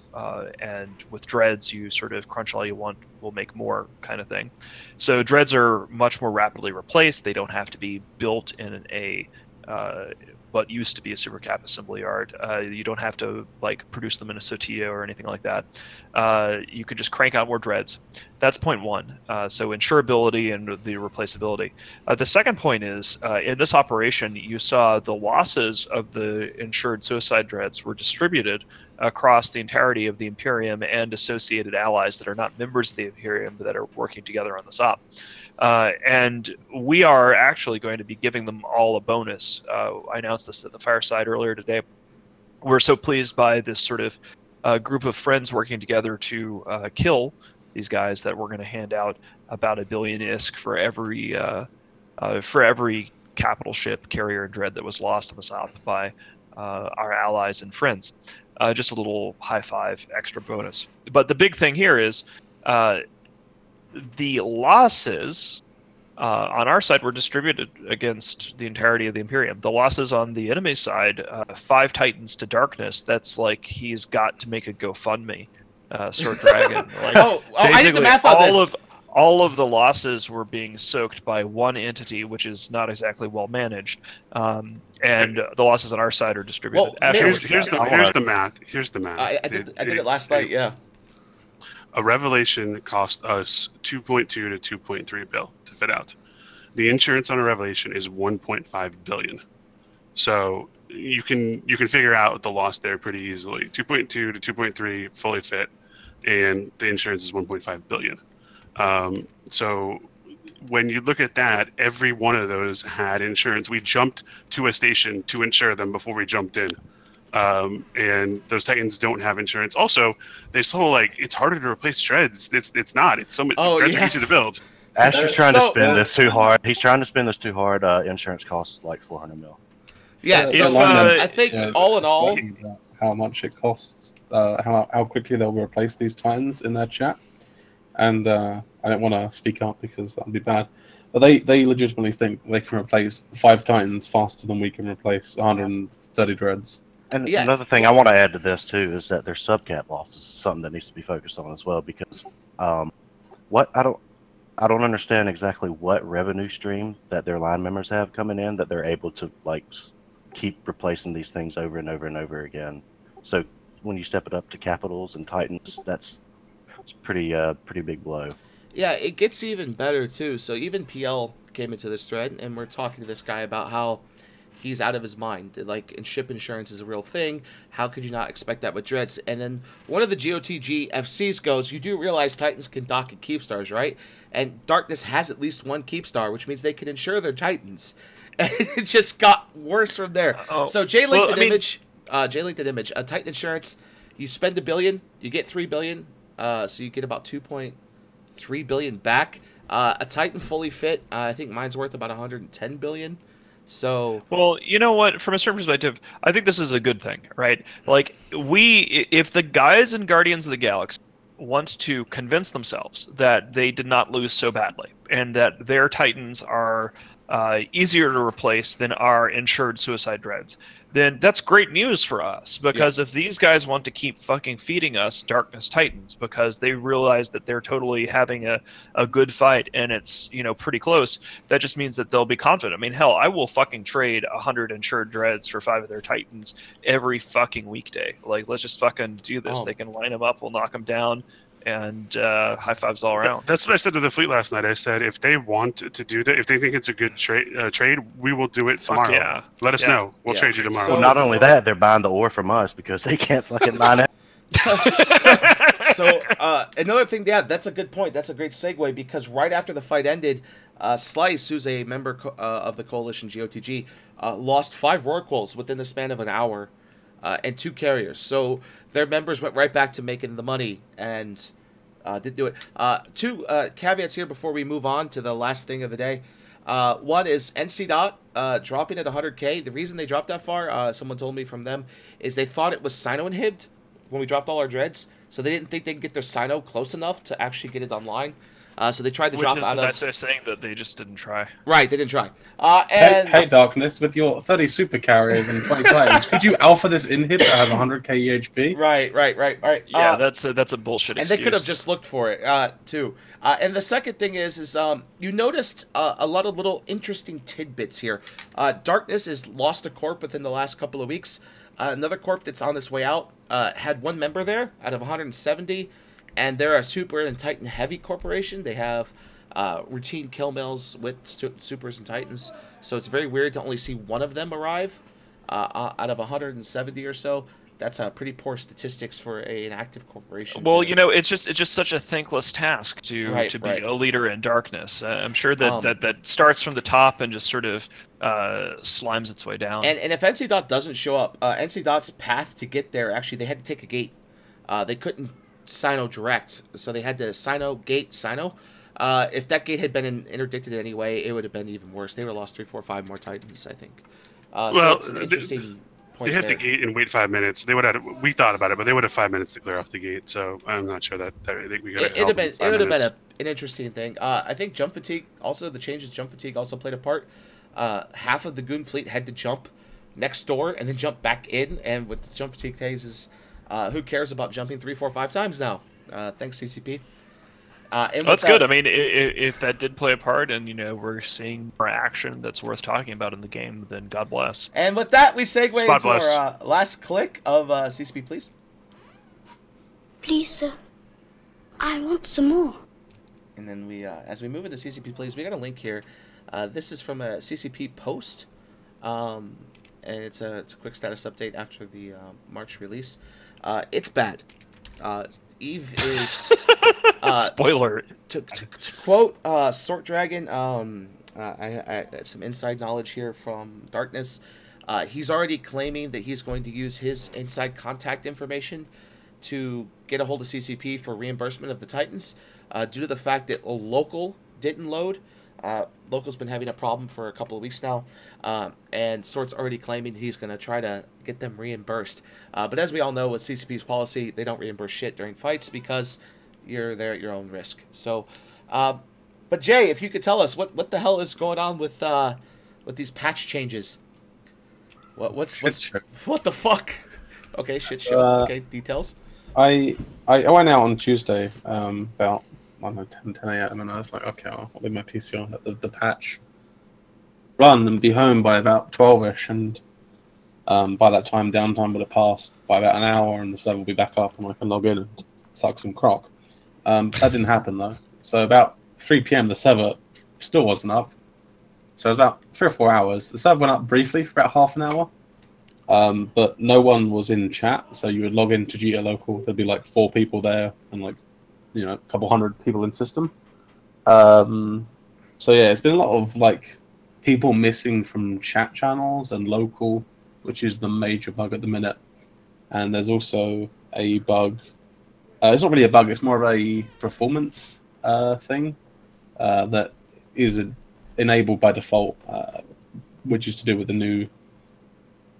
and with dreads, you sort of crunch all you want, will make more kind of thing. So dreads are much more rapidly replaced. They don't have to be built in a what used to be a super cap assembly yard. You don't have to like produce them in a Sotia or anything like that. You can just crank out more dreads. That's point 1. So insurability and the replaceability. The second point is in this operation, you saw the losses of the insured suicide dreads were distributed across the entirety of the Imperium and associated allies that are not members of the Imperium but that are working together on this op. And we are actually going to be giving them all a bonus. I announced this at the Fireside earlier today. We're so pleased by this sort of group of friends working together to kill these guys that we're going to hand out about $1 billion ISK for every capital ship, carrier, and dread that was lost on this op by our allies and friends. Just a little high five extra bonus. But the big thing here is the losses on our side were distributed against the entirety of the Imperium. The losses on the enemy side, 5 Titans to Darkness, that's like he's got to make a GoFundMe, Sword Dragon. Like, I did the math on this. all of the losses were being soaked by one entity, which is not exactly well managed, and the losses on our side are distributed. Well, Asher, Here's Here's the math. Here's the math. I did it last night. Yeah. A Revelation cost us 2.2 to 2.3 bill to fit out. The insurance on a Revelation is 1.5 billion. So you can figure out the loss there pretty easily. 2.2 to 2.3 fully fit, and the insurance is 1.5 billion. So when you look at that, every one of those had insurance. We jumped to a station to insure them before we jumped in. And those Titans don't have insurance. Also, they still it's harder to replace dreads. It's not. It's so much. Dreads are easy to build. Asher's trying to spend this too hard. He's trying to spend this too hard. Insurance costs like 400 mil. Yeah. So I think all in all, how much it costs, how quickly they'll replace these Titans in their chat, and I don't want to speak up because that would be bad. But they legitimately think they can replace 5 Titans faster than we can replace 130 dreads. And another thing I want to add to this too is that their subcap loss is something that needs to be focused on as well, because what I don't understand exactly what revenue stream that their line members have coming in that they're able to keep replacing these things over and over and over again. So when you step it up to Capitals and Titans, it's pretty big blow. Yeah, it gets even better too. So even PL came into this thread, and we're talking to this guy about how he's out of his mind. And ship insurance is a real thing. How could you not expect that with dreads? And then one of the GOTG FCs goes, you do realize Titans can dock at Keepstars, right? And Darkness has at least one Keepstar, which means they can insure their Titans. And it just got worse from there. So Jay linked an image. Titan insurance, you spend $1 billion, you get $3 billion. So you get about $2.3 billion back. A Titan fully fit, I think mine's worth about $110 billion. So, well, you know what? From a certain perspective, I think this is a good thing, right? If the guys in Guardians of the Galaxy want to convince themselves that they did not lose so badly and that their Titans are easier to replace than our insured suicide dreads, then that's great news for us, because if these guys want to keep fucking feeding us Darkness Titans because they realize that they're totally having a good fight and it's, pretty close, that just means that they'll be confident. I mean, hell, I will fucking trade 100 insured dreads for 5 of their Titans every fucking weekday. Let's just fucking do this. They can line them up, we'll knock them down, and high fives all around. That's what I said to the fleet last night. I said, if they want to do that, if they think it's a good trade, we will do it tomorrow. Yeah. Let us know. We'll trade you tomorrow. So not only that, they're buying the ore from us because they can't fucking mine it. So another thing, that's a good point. That's a great segue, because right after the fight ended, Slice, who's a member of the Coalition GOTG, lost 5 Rorquals within the span of an hour. And 2 carriers. So their members went right back to making the money and didn't do it. 2 caveats here before we move on to the last thing of the day. One is NC Dot dropping at 100K. The reason they dropped that far, someone told me from them, is they thought it was Sino inhibited when we dropped all our dreads. So they didn't think they could get their Sino close enough to actually get it online. So they tried to drop out of... That's they're saying that they just didn't try. Right, they didn't try. Hey, Darkness, with your 30 super carriers and 20 Titans, could you alpha this inhib that has 100k EHP? Right. Yeah, that's a bullshit excuse. And they could have just looked for it, too. And the second thing is you noticed a lot of little interesting tidbits here. Darkness has lost a corp within the last couple of weeks. Another corp that's on its way out had 1 member there out of 170. And they're a Super and Titan heavy corporation. They have routine kill mills with Supers and Titans. So it's very weird to only see 1 of them arrive out of 170 or so. That's pretty poor statistics for an active corporation. Well, it's just such a thankless task to be a leader in Darkness. I'm sure that starts from the top and just sort of slimes its way down. And if NC Dot doesn't show up, NC Dot's path to get there, actually, they had to take a gate. They couldn't Sino direct, so they had to Sino gate Sino. If that gate had been interdicted anyway, it would have been even worse. They would have lost 3, 4, 5 more Titans, I think. So it's an interesting point. They had to gate and wait 5 minutes. They would have. We thought about it, but they would have 5 minutes to clear off the gate. So I'm not sure that I think we got. It would have been an interesting thing. I think jump fatigue also, the changes to jump fatigue also played a part. Half of the Goon fleet had to jump next door and then jump back in, and with the jump fatigue phases. Who cares about jumping 3, 4, 5 times now? Thanks, CCP. And That's with good. that- I mean, if that did play a part, and we're seeing more action that's worth talking about in the game, then God bless. And with that, we segue Spot into bless. our last click of CCP, please. Please, sir. I want some more. And then we, as we move into CCP, please, we got a link here. This is from a CCP post, and it's a quick status update after the March release. It's bad. Eve is Spoiler. to quote Sort Dragon. I some inside knowledge here from Darkness. He's already claiming that he's going to use his inside contact information to get a hold of CCP for reimbursement of the Titans, due to the fact that local didn't load. Local's been having a problem for a couple of weeks now, and Sort's already claiming he's going to try to get them reimbursed. But as we all know, with CCP's policy, they don't reimburse shit during fights because you're there at your own risk. So, but Jay, if you could tell us what the hell is going on with these patch changes? What's what the fuck? Okay, shit show. Okay, details. I went out on Tuesday about, I don't know, 10 a.m. and I was like, okay, I'll leave my PC on, let the patch run and be home by about 12ish, and by that time downtime would have passed by about an hour and the server will be back up and I can log in and suck some croc. That didn't happen though. So about 3 p.m. the server still wasn't up. So it was about 3 or 4 hours. The server went up briefly for about half an hour. But no one was in chat, so you would log into GTA Local, there'd be like 4 people there and like, a couple hundred people in system. So yeah, it's been a lot of like people missing from chat channels and local, which is the major bug at the minute. And there's also a bug, it's not really a bug, it's more of a performance thing that is enabled by default, which is to do with the new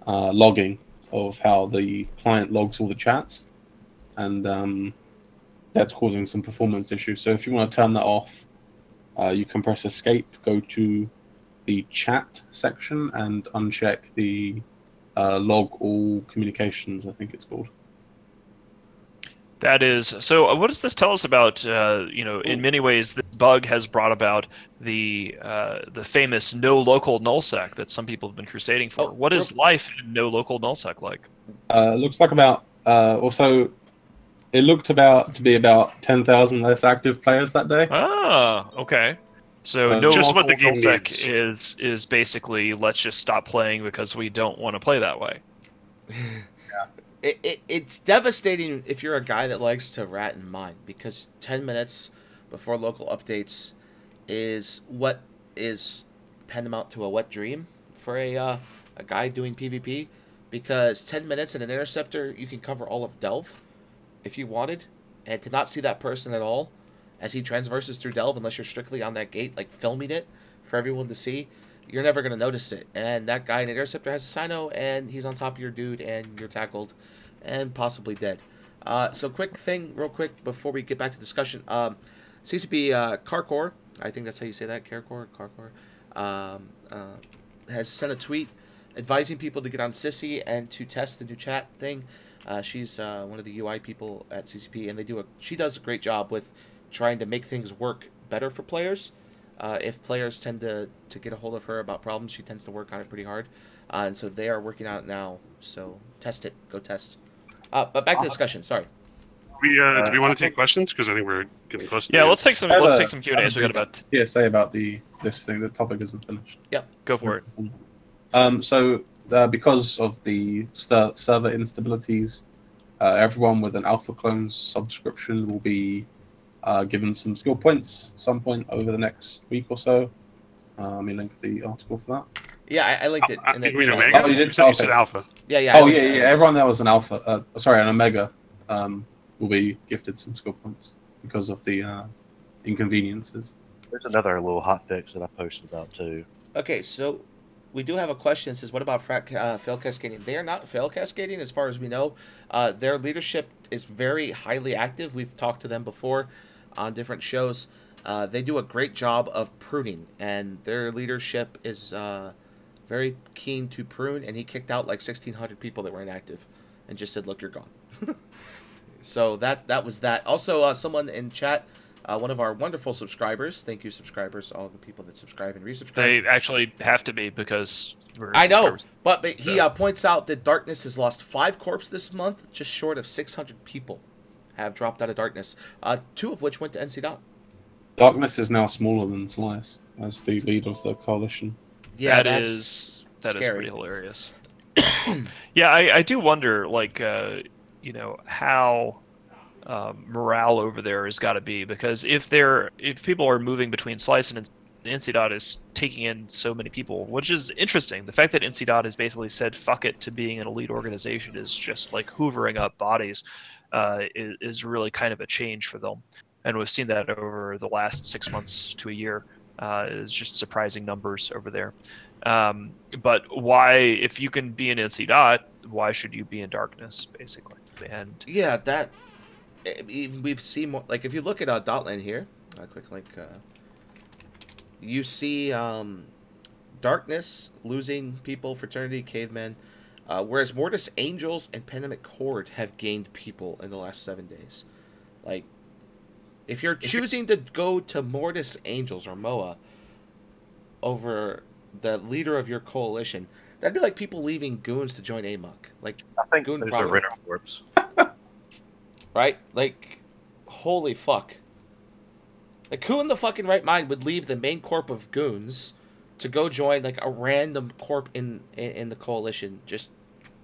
logging of how the client logs all the chats, and that's causing some performance issues. So if you want to turn that off, you can press escape, go to the chat section and uncheck the log all communications, I think it's called. That is so. What does this tell us about? In many ways, this bug has brought about the famous no local nullsec that some people have been crusading for. What is life in no local nullsec like? Looks like about also, it looked about to be about 10,000 less active players that day. Ah, okay. So no just local what the game nullsec needs. is basically let's just stop playing because we don't want to play that way. It's devastating if you're a guy that likes to rat and mine, because 10 minutes before local updates is what is tantamount to a wet dream for a guy doing PvP, because 10 minutes in an interceptor, you can cover all of Delve if you wanted, and to not see that person at all as he transverses through Delve, unless you're strictly on that gate, like filming it for everyone to see, you're never going to notice it. And that guy in interceptor has a Sino, and he's on top of your dude, and you're tackled and possibly dead. So quick thing, real quick, before we get back to discussion. CCP Carcor, I think that's how you say that, Carcor, has sent a tweet advising people to get on Sissy and to test the new chat thing. She's one of the UI people at CCP, and she does a great job with trying to make things work better for players. If players tend to get a hold of her about problems, she tends to work on it pretty hard. And so they are working on it now. So test it. Go test. But back to discussion. Sorry. Do we want to take questions? Because I think we're getting close to the Yeah, end. let's take some Q&As. We got about PSA about this thing. The topic isn't finished. go for it. So because of the server instabilities, everyone with an Alpha Clone subscription will be given some skill points at some point over the next week or so. Let me link the article for that. Yeah, I linked it. In the You mean chat. Omega? Oh, you did? You said Okay. Alpha. Yeah. Oh, yeah. Everyone that was an Alpha, an Omega, will be gifted some skill points because of the inconveniences. There's another little hot fix that I posted about too. Okay, so we do have a question that says, what about fail cascading? They are not fail cascading as far as we know. Their leadership is very highly active. We've talked to them before on different shows. They do a great job of pruning, and their leadership is very keen to prune, and he kicked out like 1,600 people that were inactive and just said, look, you're gone. So that was that. Also, someone in chat one of our wonderful subscribers. Thank you, subscribers, all the people that subscribe and resubscribe. They actually have to be because we're I know, subscribers. but he points out that Darkness has lost 5 corps this month, just short of 600 people have dropped out of Darkness, 2 of which went to NC Dot. Darkness is now smaller than Slice as the lead of the coalition. Yeah, that is scary. pretty hilarious. Yeah, I do wonder, like, how morale over there has got to be, because if people are moving between Slice and NC Dot is taking in so many people, which is interesting. The fact that NC Dot has basically said "fuck it" to being an elite organization is just like hoovering up bodies, is really kind of a change for them, and we've seen that over the last 6 months to a year. Is just surprising numbers over there. But why, if you can be in NC Dot, why should you be in Darkness, basically? And yeah, that we've seen more. Like if you look at Dotland here, a quick link. You see Darkness losing people, Fraternity, Cavemen, whereas Mortis Angels and Pandemic Horde have gained people in the last 7 days. Like, if you're choosing to go to Mortis Angels or MOA over the leader of your coalition, that'd be like people leaving Goons to join AMUC. Like, I think Goon there's a probably, Ritter Corps. right? Like, holy fuck. Like, who in the fucking right mind would leave the main corp of Goons to go join, like, a random corp in the coalition just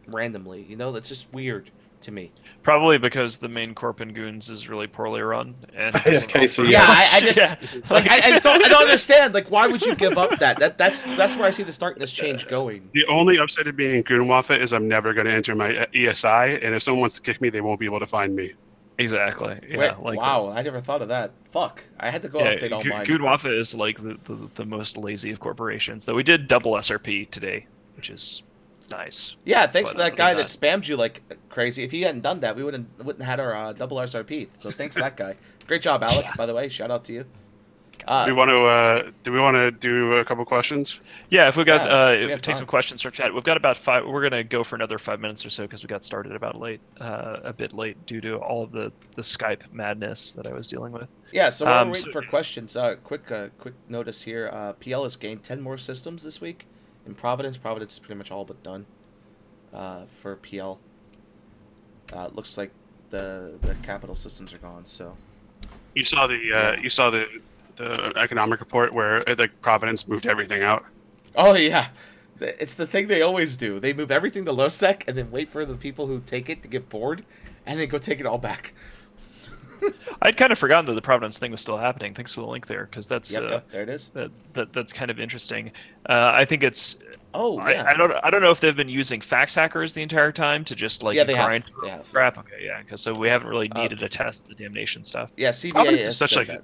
randomly? You know, that's just weird to me. probably because the main corp in Goons is really poorly run. And Casey, Yeah, I just like I don't understand. Like, why would you give up that? That's where I see the Darkness change going. The only upside of being in Goonwaffe is I'm never going to enter my ESI, and if someone wants to kick me, they won't be able to find me. Exactly. Yeah. Wait, like wow, that's- I never thought of that. Fuck, I had to go Yeah, update all mine. Goonwaffe is like the most lazy of corporations. Though we did double SRP today, which is nice. Yeah, thanks But to that other guy than that spams you like crazy. If he hadn't done that, we wouldn't had our double SRP. So thanks to that guy. Great job, Alec. By the way, shout out to you. Do we want to do a couple questions? Yeah, if we got we have take time. some questions from chat. We've got about 5. We're gonna go for another 5 minutes or so because we got started about a bit late due to all of the Skype madness that I was dealing with. Yeah, so while we're waiting so- for questions, quick notice here. PL has gained 10 more systems this week in Providence. Providence is pretty much all but done for PL. Looks like the capital systems are gone. So You saw the economic report where like Providence moved everything out. oh yeah, it's the thing they always do. They move everything to LoSec and then wait for the people who take it to get bored, and then go take it all back. I'd kind of forgotten that the Providence thing was still happening. Thanks for the link there, because that's Yep, there it is. that's kind of interesting. I think it's. Oh yeah, I don't know if they've been using fax hackers the entire time to just like Yeah, they have. grind They through have. crap. Okay, yeah, because so we haven't really needed to test the damnation stuff. yeah. CVA Providence has is such said like that.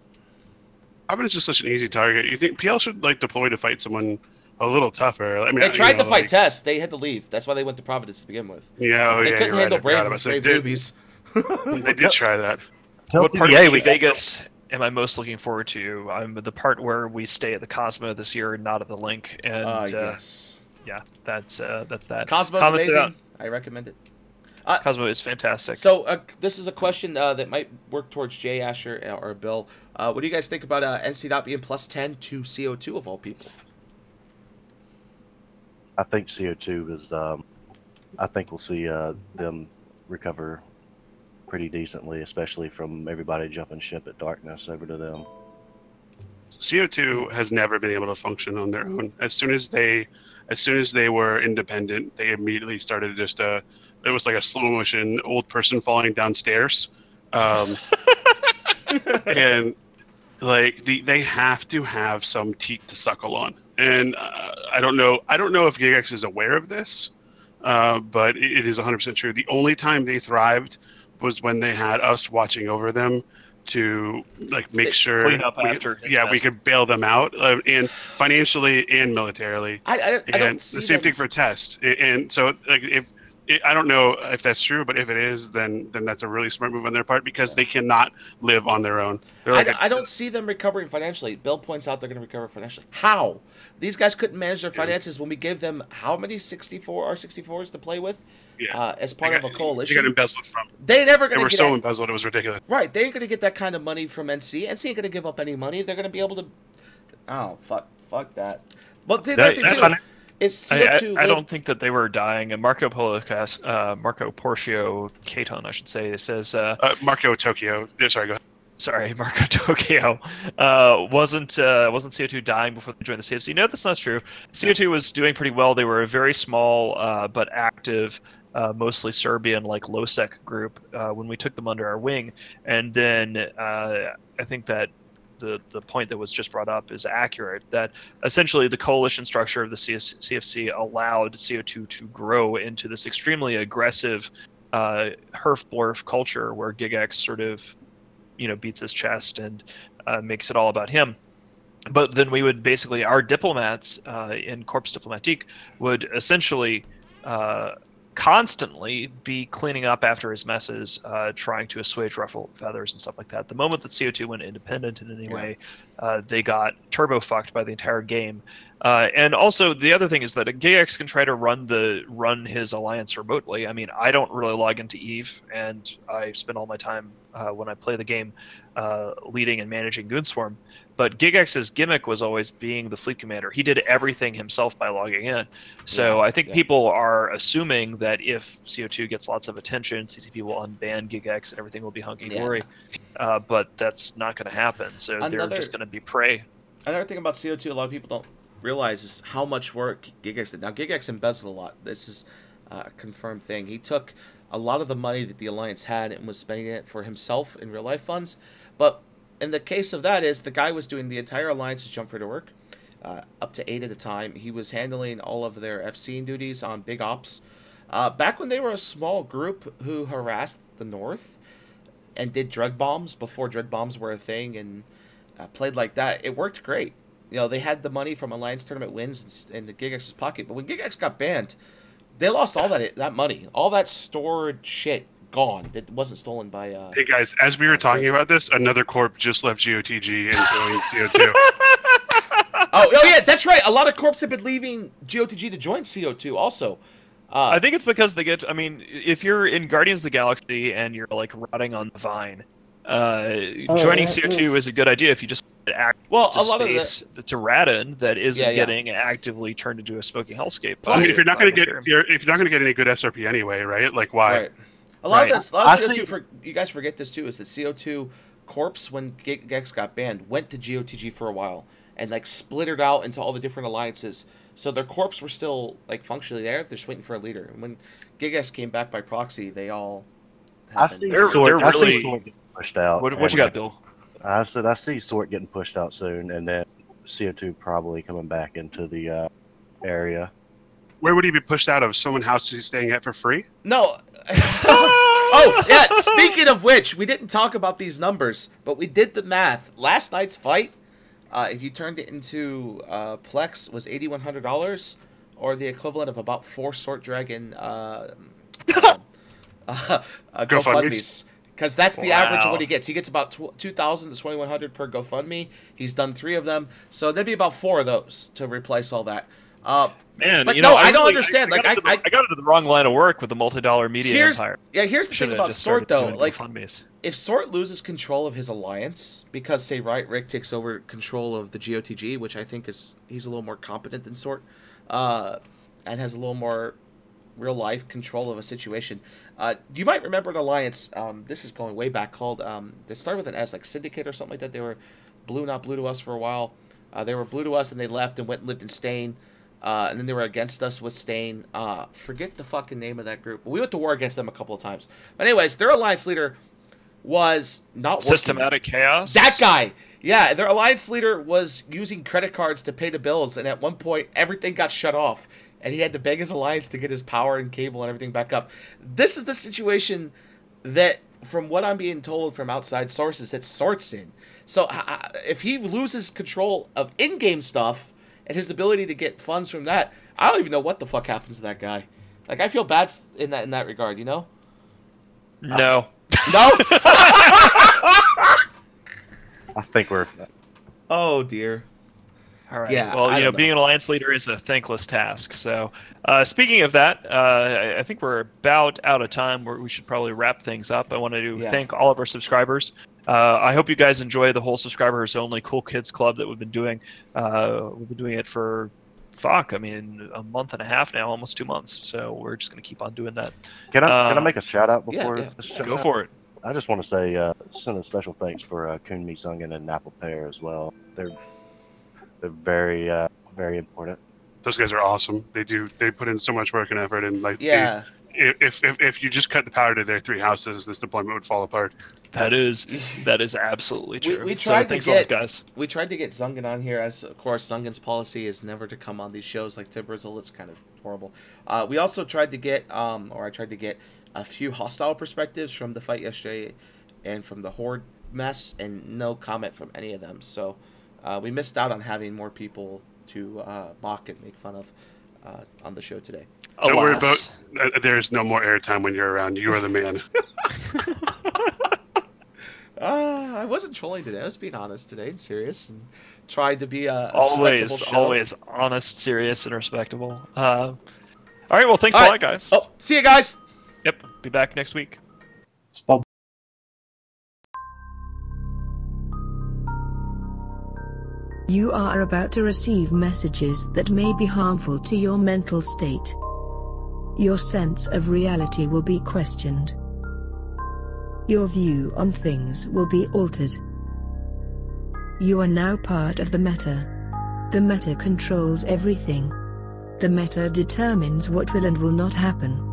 Providence is just such an easy target. You think PL should like deploy to fight someone a little tougher? I mean, They tried you know, to fight like- Test. They had to leave. That's why they went to Providence to begin with. Yeah, oh They yeah, couldn't you're right. handle I forgot about brave it. newbies. They did try that. What part CVA, of we New Vegas am I most looking forward to? I'm the part where we stay at the Cosmo this year and not at the Link. And Yes. yeah, that's that. Cosmo's Comments amazing. about- I recommend it. Cosmo is fantastic. So this is a question that might work towards Jay, Asher, or Bill. What do you guys think about NC Dot being plus 10 to CO2 of all people? I think CO2 is. I think we'll see them recover pretty decently, especially from everybody jumping ship at Darkness over to them. CO2 has never been able to function on their own. As soon as they were independent, they immediately started just it was like a slow motion old person falling downstairs, and like they have to have some teat to suckle on. And I don't know if GigX is aware of this, but it is 100% true. The only time they thrived was when they had us watching over them to like make sure Clean up after his we mess. could bail them out, and financially and militarily. I And don't the see same them- thing for Test. And so like if I don't know if that's true, but if it is, then that's a really smart move on their part because they cannot live on their own. They're like I don't see them recovering financially. Bill points out they're going to recover financially. How? These guys couldn't manage their finances when we gave them how many 64 R64s to play with as part of a coalition? They got embezzled from. They never going They to were get so that, embezzled, it was ridiculous. right. They ain't going to get that kind of money from NC. NC ain't going to give up any money. They're going to be able to. Oh fuck that. But the other thing too is CO2. I don't think that they were dying. And Marco Porcio Caton, I should say, says Marco Tokyo. Sorry, go ahead. Sorry, Marco Tokyo wasn't CO2 dying before they joined the CFC. No, that's not true. CO2 was doing pretty well. They were a very small but active, mostly Serbian like Losec group when we took them under our wing. And then I think that the point that was just brought up is accurate, that essentially the coalition structure of the CFC allowed CO2 to grow into this extremely aggressive herf-blurf culture where Gigex sort of beats his chest and makes it all about him. But then we would basically, our diplomats in Corps Diplomatique would essentially constantly be cleaning up after his messes, trying to assuage ruffled feathers and stuff like that. The moment that CO2 went independent in any way, they got turbo fucked by the entire game. And also the other thing is that Gigex can try to run his alliance remotely. I mean, I don't really log into EVE, and I spend all my time when I play the game leading and managing Goonswarm. But Gigex's gimmick was always being the fleet commander. He did everything himself by logging in. So I think people are assuming that if CO2 gets lots of attention, CCP will unban Gigex and everything will be hunky-dory. But that's not going to happen. So they're just going to be prey. Another thing about CO2 a lot of people don't realize is how much work Gigex did. Now, Gigex embezzled a lot. This is a confirmed thing. He took a lot of the money that the Alliance had and was spending it for himself in real-life funds. But in the case of that is the guy was doing the entire Alliance's jump for to work, up to 8 at a time. He was handling all of their FCing duties on big ops. Back when they were a small group who harassed the North and did dread bombs before dread bombs were a thing and played like that, it worked great. They had the money from Alliance tournament wins in the Gigex's pocket. But when Gigex got banned, they lost all that money. All that stored shit gone. It wasn't stolen by... hey guys, as we were talking about this, another corp just left GOTG and joined CO2. oh yeah, that's right. A lot of corps have been leaving GOTG to join CO2 also. I think it's because they get... I mean, if you're in Guardians of the Galaxy and you're like rotting on the vine, joining CO2 is a good idea if you just a lot of to Radin that isn't getting actively turned into a smoking hellscape. I mean, if you're not going to get any good SRP anyway, right? Like why? Right. A lot of CO2 you guys forget this too, is that CO2 Corps, when Gigex got banned, went to GOTG for a while and like splittered out into all the different alliances. So their corps were still like functionally there. They're just waiting for a leader. And when Gigex came back by proxy, they all. I see Sort getting pushed out. What you got, Bill? I said I see Sort getting pushed out soon, and then CO2 probably coming back into the area. Where would he be pushed out of? Someone's house he's staying at for free? No. Oh, yeah. Speaking of which, we didn't talk about these numbers, but we did the math. Last night's fight, if you turned it into Plex, was $8,100, or the equivalent of about 4 Sort Dragon GoFundMes. Because that's the average of what he gets. He gets about 2,000 to 2,100 per GoFundMe. He's done 3 of them, so there'd be about 4 of those to replace all that. Man, but I don't understand. I got into the wrong line of work with the multi-dollar media empire. Yeah, here's the thing about Sort though. Like, if Sort loses control of his alliance because, say, Rick takes over control of the GOTG, which I think he's a little more competent than Sort, and has a little more real life control of a situation. You might remember an alliance. This is going way back. Called they started with an S, like Syndicate or something like that. They were not blue to us for a while. They were blue to us, and they left and went and lived in Stain. And then they were against us with Stain. Forget the fucking name of that group. We went to war against them a couple of times. But anyways, their alliance leader was not working. Systematic Chaos? That guy! Yeah, their alliance leader was using credit cards to pay the bills, and at one point, everything got shut off. And he had to beg his alliance to get his power and cable and everything back up. This is the situation that, from what I'm being told from outside sources, that Sort's in. So if he loses control of in-game stuff and his ability to get funds from that, I don't even know what the fuck happens to that guy. Like, I feel bad in that regard, you know? No. No. I think we're. Oh dear. All right. Yeah, Well, I don't know. being an alliance leader is a thankless task. So, speaking of that, I think we're about out of time. We should probably wrap things up. I want to thank all of our subscribers. I hope you guys enjoy the whole subscribers only Cool Kids Club that we've been doing. We've been doing it for a month and a half now, almost 2 months. So we're just gonna keep on doing that. Can I make a shout out before? Yeah. This Go for it. I just want to say, send a special thanks for Kunmi Zungen and Apple Pear as well. They're very very important. Those guys are awesome. They put in so much work and effort, and like if you just cut the power to their 3 houses, this deployment would fall apart. That is absolutely true. We tried to thanks a lot, guys. We tried to get Zungen on here, as of course Zungen's policy is never to come on these shows like Tibrizzle. It's kind of horrible. We also tried to get, I tried to get a few hostile perspectives from the fight yesterday and from the Horde mess, and no comment from any of them. So we missed out on having more people to mock and make fun of on the show today. Don't worry about. There's no more airtime when you're around. You are the man. I wasn't trolling today. I was being honest today and serious, and tried to be a always honest, serious, and respectable. All right. Well, thanks a lot, guys. Oh, see you guys. Yep. Be back next week. Bob. You are about to receive messages that may be harmful to your mental state. Your sense of reality will be questioned. Your view on things will be altered. You are now part of the meta. The meta controls everything. The meta determines what will and will not happen.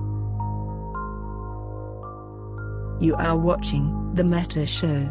You are watching The Meta Show.